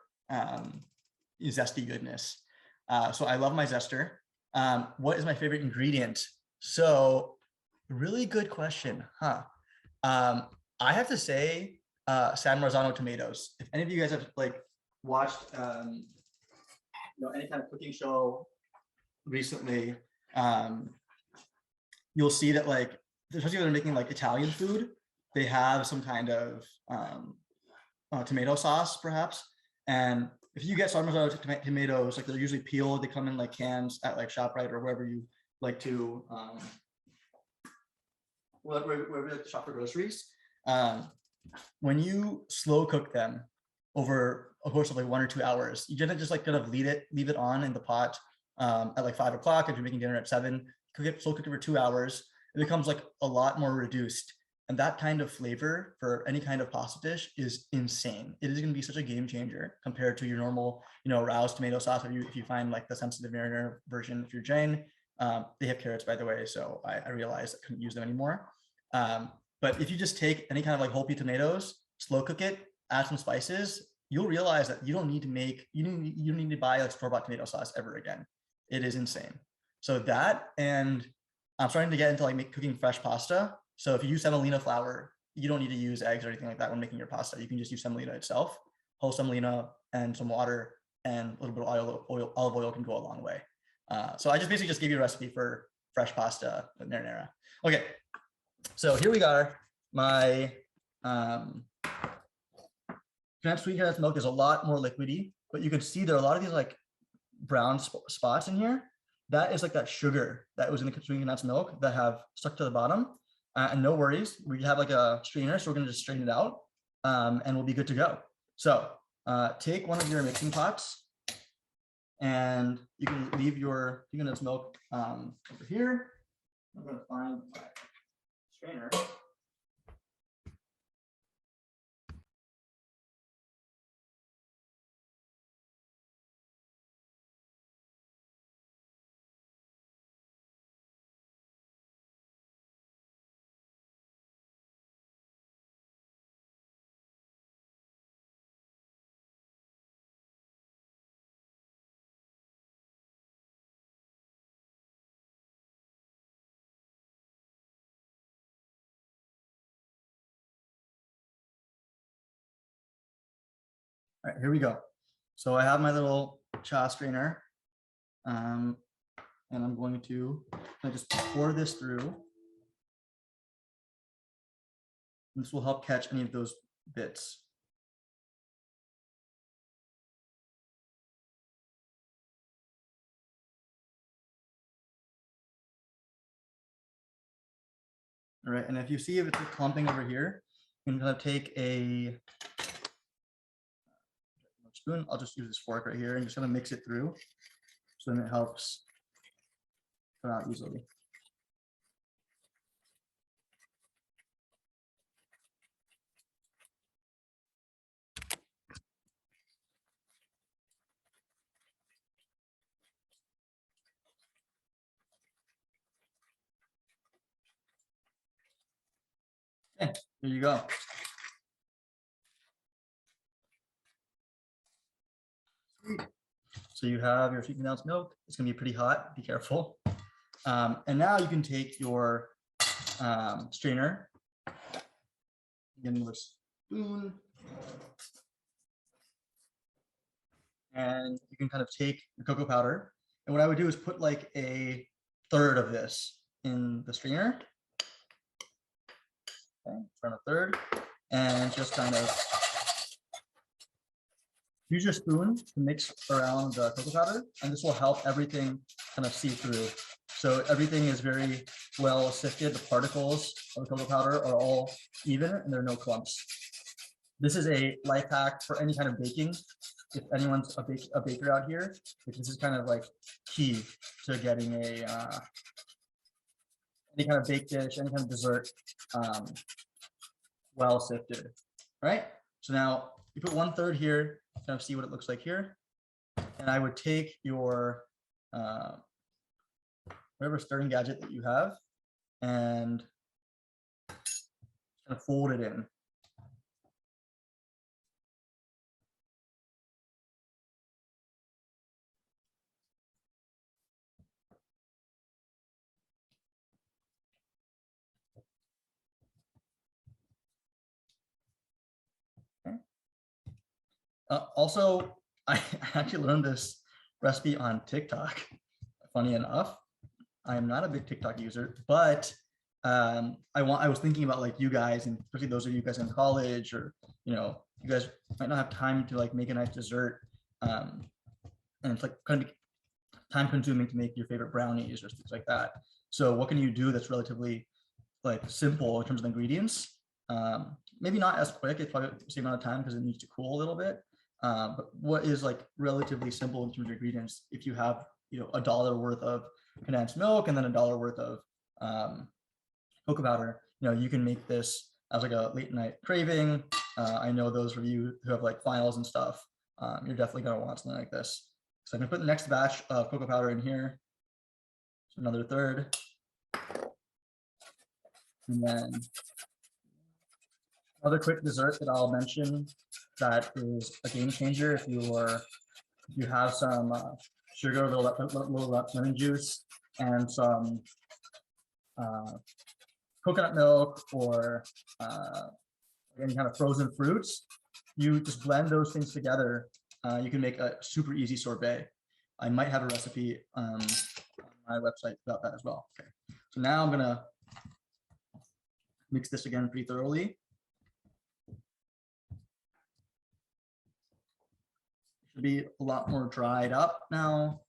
Speaker 2: zesty goodness. So I love my zester. What is my favorite ingredient? So really good question, huh? I have to say San Marzano tomatoes. If any of you guys have like watched any kind of cooking show recently, you'll see that like, especially when they're making like Italian food, they have some kind of tomato sauce perhaps. And if you get San Marzano tomatoes, like they're usually peeled, they come in like cans at like ShopRite or wherever you like to wherever you like to shop for groceries. When you slow cook them over a course of like 1 or 2 hours, you didn't just like kind of leave it on in the pot at like 5 o'clock if you're making dinner at 7. Slow cook it for 2 hours. It becomes like a lot more reduced. And that kind of flavor for any kind of pasta dish is insane. It is going to be such a game changer compared to your normal, roused tomato sauce. If you find like the sensitive marinara version, if you're Jain, they have carrots, by the way. So I realized I couldn't use them anymore. But if you just take any kind of like whole pea tomatoes, slow cook it, add some spices, you'll realize that you don't need to buy like store-bought tomato sauce ever again. It is insane. So that, and I'm starting to get into like cooking fresh pasta. So if you use semolina flour, you don't need to use eggs or anything like that when making your pasta. You can just use semolina itself, whole semolina and some water and a little bit of olive oil can go a long way. So I just basically just gave you a recipe for fresh pasta with marinara. Okay, so here we are. My sweet condensed milk is a lot more liquidy, but you can see there are a lot of these like brown spots in here. That is like that sugar that was in the sweet condensed milk that have stuck to the bottom. And no worries, we have like a strainer, so we're gonna just strain it out and we'll be good to go. So take one of your mixing pots and you can leave your sweet condensed milk over here. I'm gonna find my strainer. All right, here we go. So I have my little cha strainer, and I'm going to just pour this through. This will help catch any of those bits. All right, and if you see if it's clumping over here, you can kind of take a spoon. I'll just use this fork right here and just gonna mix it through, so then it helps come out easily. Okay, there you go. So you have your sweetened condensed milk. It's gonna be pretty hot, be careful. And now you can take your strainer, get another spoon, and you can kind of take the cocoa powder. And what I would do is put like a third of this in the strainer. Okay, turn a third, and just kind of use your spoon to mix around the cocoa powder, and this will help everything kind of seep through. So everything is very well sifted. The particles of the cocoa powder are all even and there are no clumps. This is a life hack for any kind of baking. If anyone's a baker out here, this is kind of like key to getting a any kind of baked dish, any kind of dessert well sifted. All right, so now you put 1/3 here, kind of see what it looks like here. And I would take your whatever stirring gadget that you have and kind of fold it in. Okay. Also, I actually learned this recipe on TikTok. Funny enough, I am not a big TikTok user, but I was thinking about like you guys, and especially those of you guys in college, or you guys might not have time to like make a nice dessert, and it's like kind of time consuming to make your favorite brownies or things like that. So what can you do that's relatively like simple in terms of ingredients? Maybe not as quick, it's probably the same amount of time because it needs to cool a little bit. But what is like relatively simple in terms of ingredients? If you have $1 worth of condensed milk and then $1 worth of cocoa powder, you can make this as like a late night craving. I know those of you who have like finals and stuff, you're definitely going to want something like this. So I'm going to put the next batch of cocoa powder in here. So another third. And then another quick dessert that I'll mention that is a game changer if you have some sugar, a little lemon juice, and some coconut milk or any kind of frozen fruits. You just blend those things together. You can make a super easy sorbet. I might have a recipe on my website about that as well. Okay, so now I'm gonna mix this again pretty thoroughly. Should be a lot more dried up now,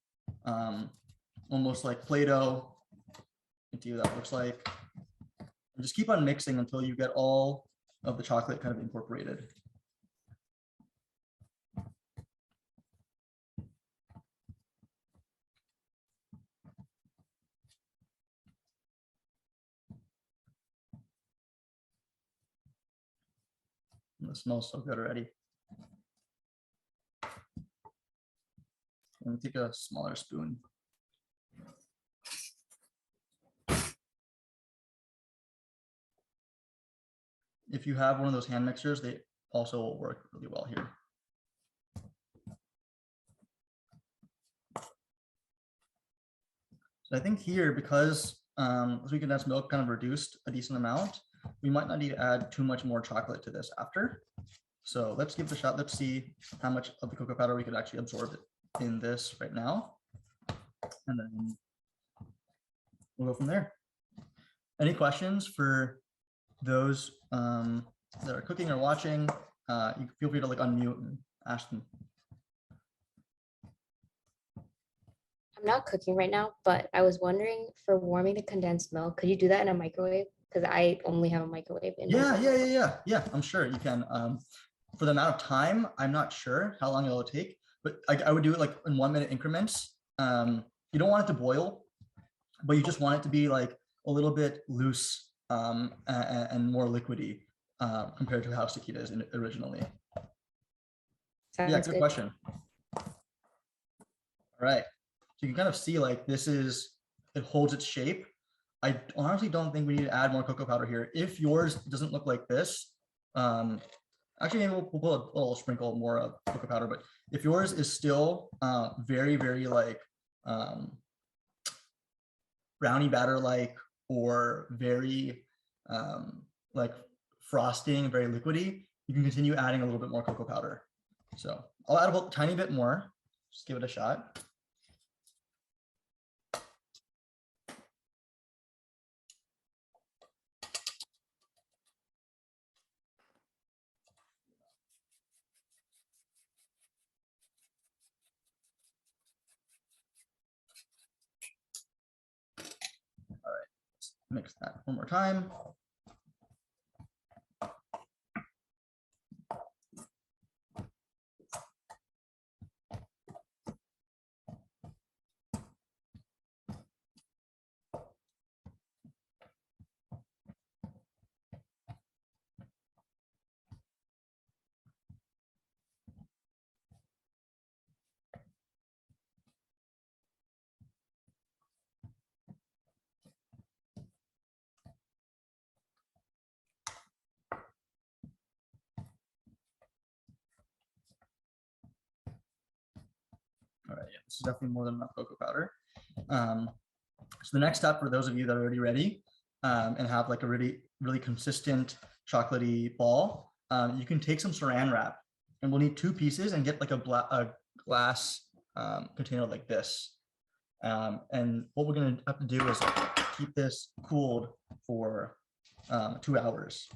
Speaker 2: almost like Play-Doh. You can see what that looks like. And just keep on mixing until you get all of the chocolate kind of incorporated. And it smells so good already. I'm gonna take a smaller spoon. If you have one of those hand mixers, they also will work really well here. So I think here, because sweet condensed milk kind of reduced a decent amount, we might not need to add too much more chocolate to this after. So let's give it a shot. Let's see how much of the cocoa powder we could actually absorb in this right now. And then we'll go from there. Any questions for those that are cooking or watching? You can feel free to like unmute and ask them.
Speaker 5: I'm not cooking right now, but I was wondering, for warming the condensed milk, could you do that in a microwave? Because I only have a microwave in my house.
Speaker 2: Yeah, I'm sure you can. For the amount of time, I'm not sure how long it'll take, but I would do it like in 1 minute increments. You don't want it to boil, but you just want it to be like a little bit loose and more liquidy compared to how sticky it is originally.
Speaker 5: Sounds
Speaker 2: Yeah, good question. All right. So you can kind of see like it holds its shape. I honestly don't think we need to add more cocoa powder here. If yours doesn't look like this, actually maybe we'll put a little sprinkle more of cocoa powder, but if yours is still very, very like brownie batter like, or very like frosting, very liquidy, you can continue adding a little bit more cocoa powder. So I'll add a tiny bit more, just give it a shot. All right, let's mix that one more time. All right, yeah, this is definitely more than enough cocoa powder. So the next step for those of you that are already ready and have like a really consistent chocolatey ball, you can take some saran wrap, and we'll need 2 pieces and get like a glass container like this. And what we're gonna have to do is keep this cooled for 2 hours.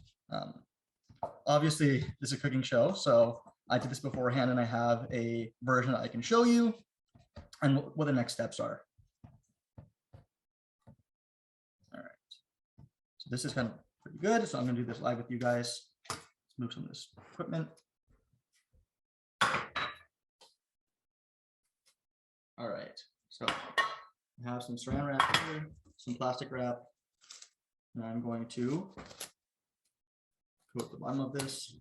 Speaker 2: Obviously, this is a cooking show, so I did this beforehand, and I have a version that I can show you and what the next steps are. All right, so this is kind of pretty good. So I'm going to do this live with you guys. Let's move some of this equipment. All right, so I have some saran wrap here, some plastic wrap, and I'm going to coat the bottom of this.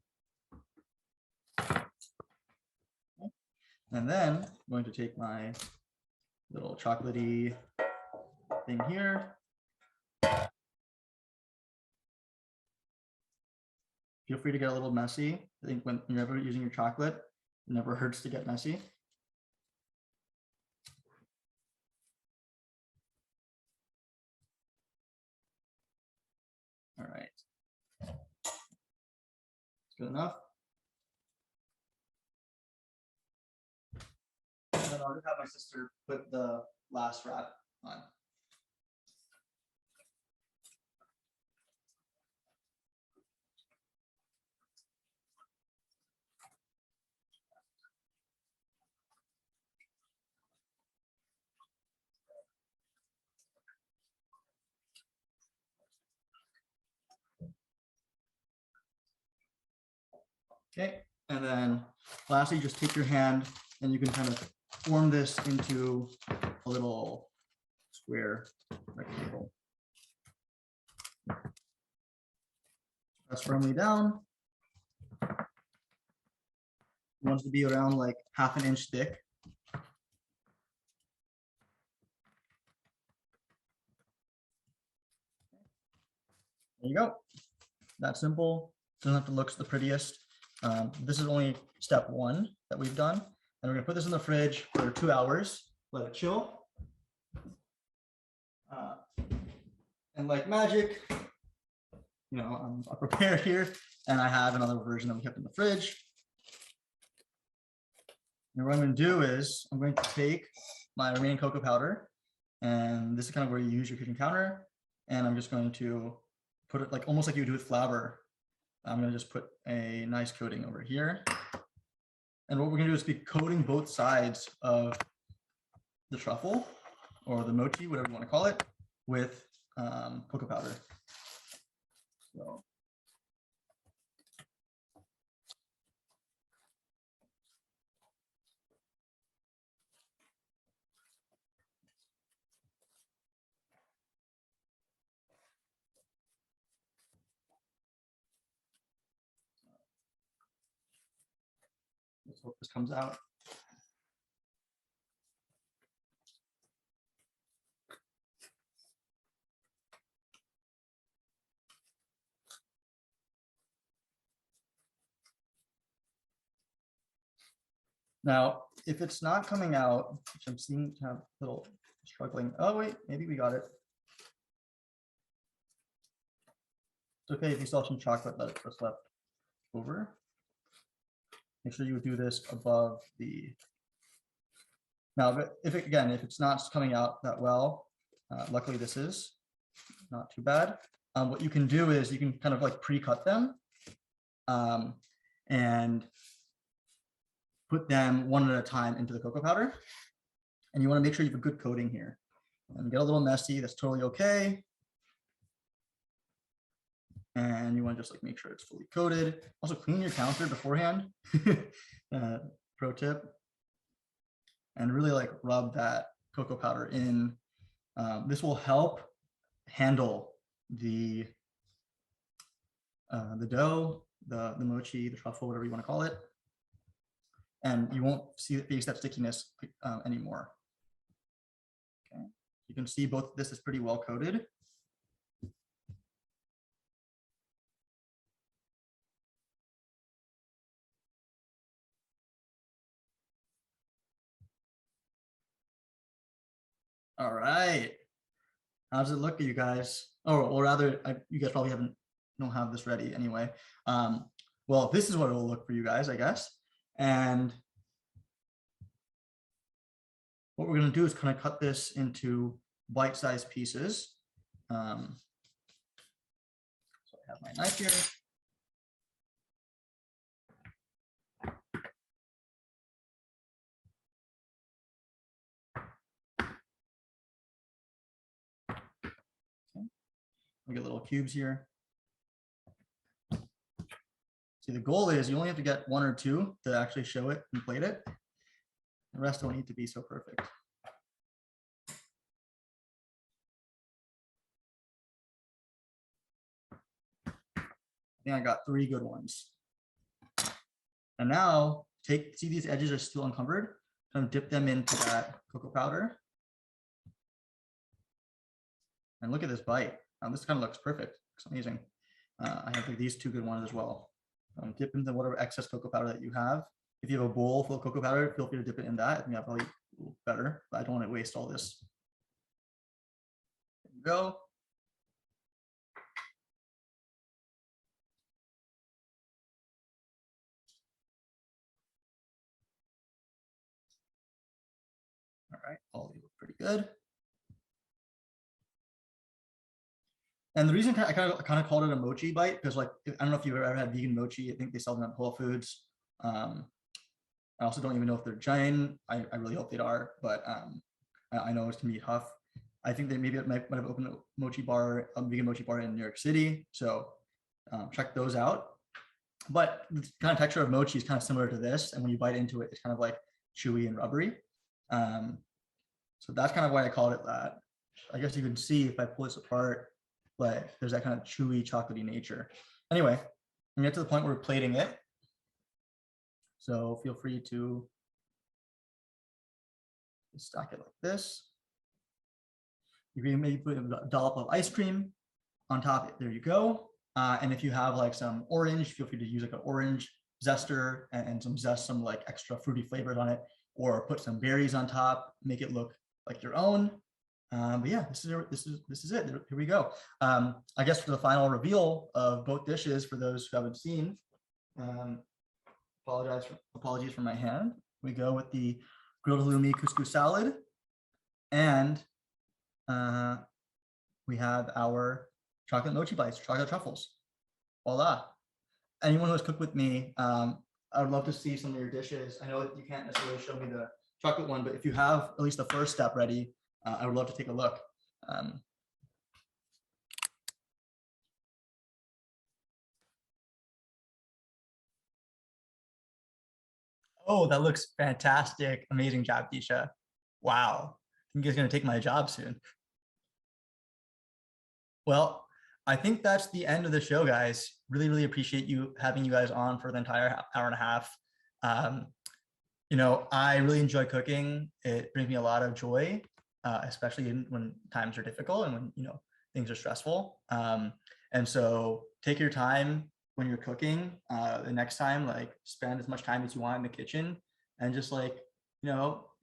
Speaker 2: And then I'm going to take my little chocolatey thing here. Feel free to get a little messy. I think when you're ever using your chocolate, it never hurts to get messy. All right. Good enough. And then I'll just have my sister put the last wrap on. Okay, and then lastly, just take your hand and you can kind of form this into a little square rectangle. Press firmly down. It wants to be around like ½ inch thick. There you go. That's simple. Doesn't have to look the prettiest. This is only step 1 that we've done. And we're gonna put this in the fridge for 2 hours, let it chill. And like magic, you know, I'm prepared here, and I have another version that we kept in the fridge. And what I'm gonna do is I'm going to take my remaining cocoa powder, and this is kind of where you use your kitchen counter, and I'm just going to put it like almost like you do with flour. I'm going to just put a nice coating over here. And what we're going to do is be coating both sides of the truffle or the mochi, whatever you want to call it, with cocoa powder. So. Let's hope this comes out. Now, if it's not coming out, which I'm seeing to have a little struggling. Oh, wait, maybe we got it. It's okay if you still have some chocolate that's left over. Make sure you do this above the. Now, if it's not coming out that well, luckily this is not too bad. What you can do is you can kind of like pre-cut them and put them one at a time into the cocoa powder. And you want to make sure you have a good coating here. And get a little messy, that's totally okay. And you want to just like make sure it's fully coated. Also clean your counter beforehand. Pro tip. And really like rub that cocoa powder in. This will help handle the dough, the mochi, the truffle, whatever you want to call it. And you won't face that stickiness anymore. Okay, you can see both this is pretty well coated. All right. How does it look to you guys? Oh, or rather, you guys probably don't have this ready anyway. Well, this is what it will look for you guys, I guess. And what we're going to do is kind of cut this into bite-sized pieces. So I have my knife here. We get little cubes here. See, the goal is you only have to get one or two to actually show it and plate it. The rest don't need to be so perfect. I think I got 3 good ones. And now see these edges are still uncovered. Kind of dip them into that cocoa powder. And look at this bite. This kind of looks perfect. Looks amazing. I have like these 2 good ones as well. Dip into whatever excess cocoa powder that you have. If you have a bowl full of cocoa powder, feel free to dip it in that. I think that's probably better, but I don't want to waste all this. There you go. All right, all these look pretty good. And the reason I kind of called it a mochi bite because, like, I don't know if you've ever had vegan mochi. I think they sell them at Whole Foods. I also don't even know if they're Jain. I really hope they are, but I know it can be tough. I think they maybe might have opened a mochi bar, a vegan mochi bar in New York City. So check those out. But the kind of texture of mochi is kind of similar to this. And when you bite into it, it's kind of like chewy and rubbery. So that's kind of why I called it that. I guess you can see if I pull this apart, but there's that kind of chewy, chocolatey nature. Anyway, we get to the point where we're plating it. So feel free to stack it like this. You can maybe put a dollop of ice cream on top. There you go. And if you have like some orange, feel free to use like an orange zester and some like extra fruity flavors on it, or put some berries on top, make it look like your own. But yeah, this is it. Here we go. I guess for the final reveal of both dishes, for those who haven't seen, apologies for my hand. We go with the grilled halloumi couscous salad, and we have our chocolate mochi bites, chocolate truffles. Voila. Anyone who has cooked with me, I would love to see some of your dishes. I know that you can't necessarily show me the chocolate one, but if you have at least the first step ready, I would love to take a look. Oh, that looks fantastic. Amazing job, Disha. Wow. I think he's going to take my job soon. Well, I think that's the end of the show, guys. Really, really appreciate having you guys on for the entire hour and a half. You know, I really enjoy cooking. It brings me a lot of joy, especially when times are difficult and when, you know, things are stressful. And so take your time when you're cooking. The next time, like, spend as much time as you want in the kitchen and just like,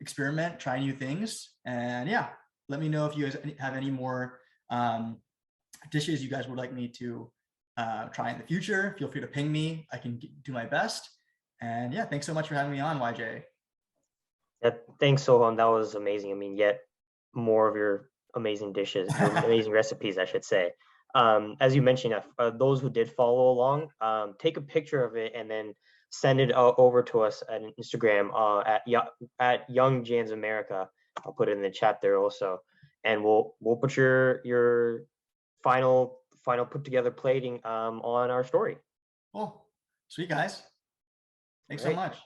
Speaker 2: experiment, try new things. And yeah, let me know if you guys have any more dishes you guys would like me to try in the future. Feel free to ping me. I can do my best. And yeah, thanks so much for having me on, YJ.
Speaker 1: Yeah, thanks, Sohum. That was amazing. I mean, yet more of your amazing dishes, your amazing recipes, I should say. As you mentioned, those who did follow along, take a picture of it and then send it over to us at Instagram at Young Jains America. I'll put it in the chat there also, and we'll put your final put together plating on our story.
Speaker 2: Cool. Sweet, guys. Thanks so
Speaker 1: Right.
Speaker 2: much.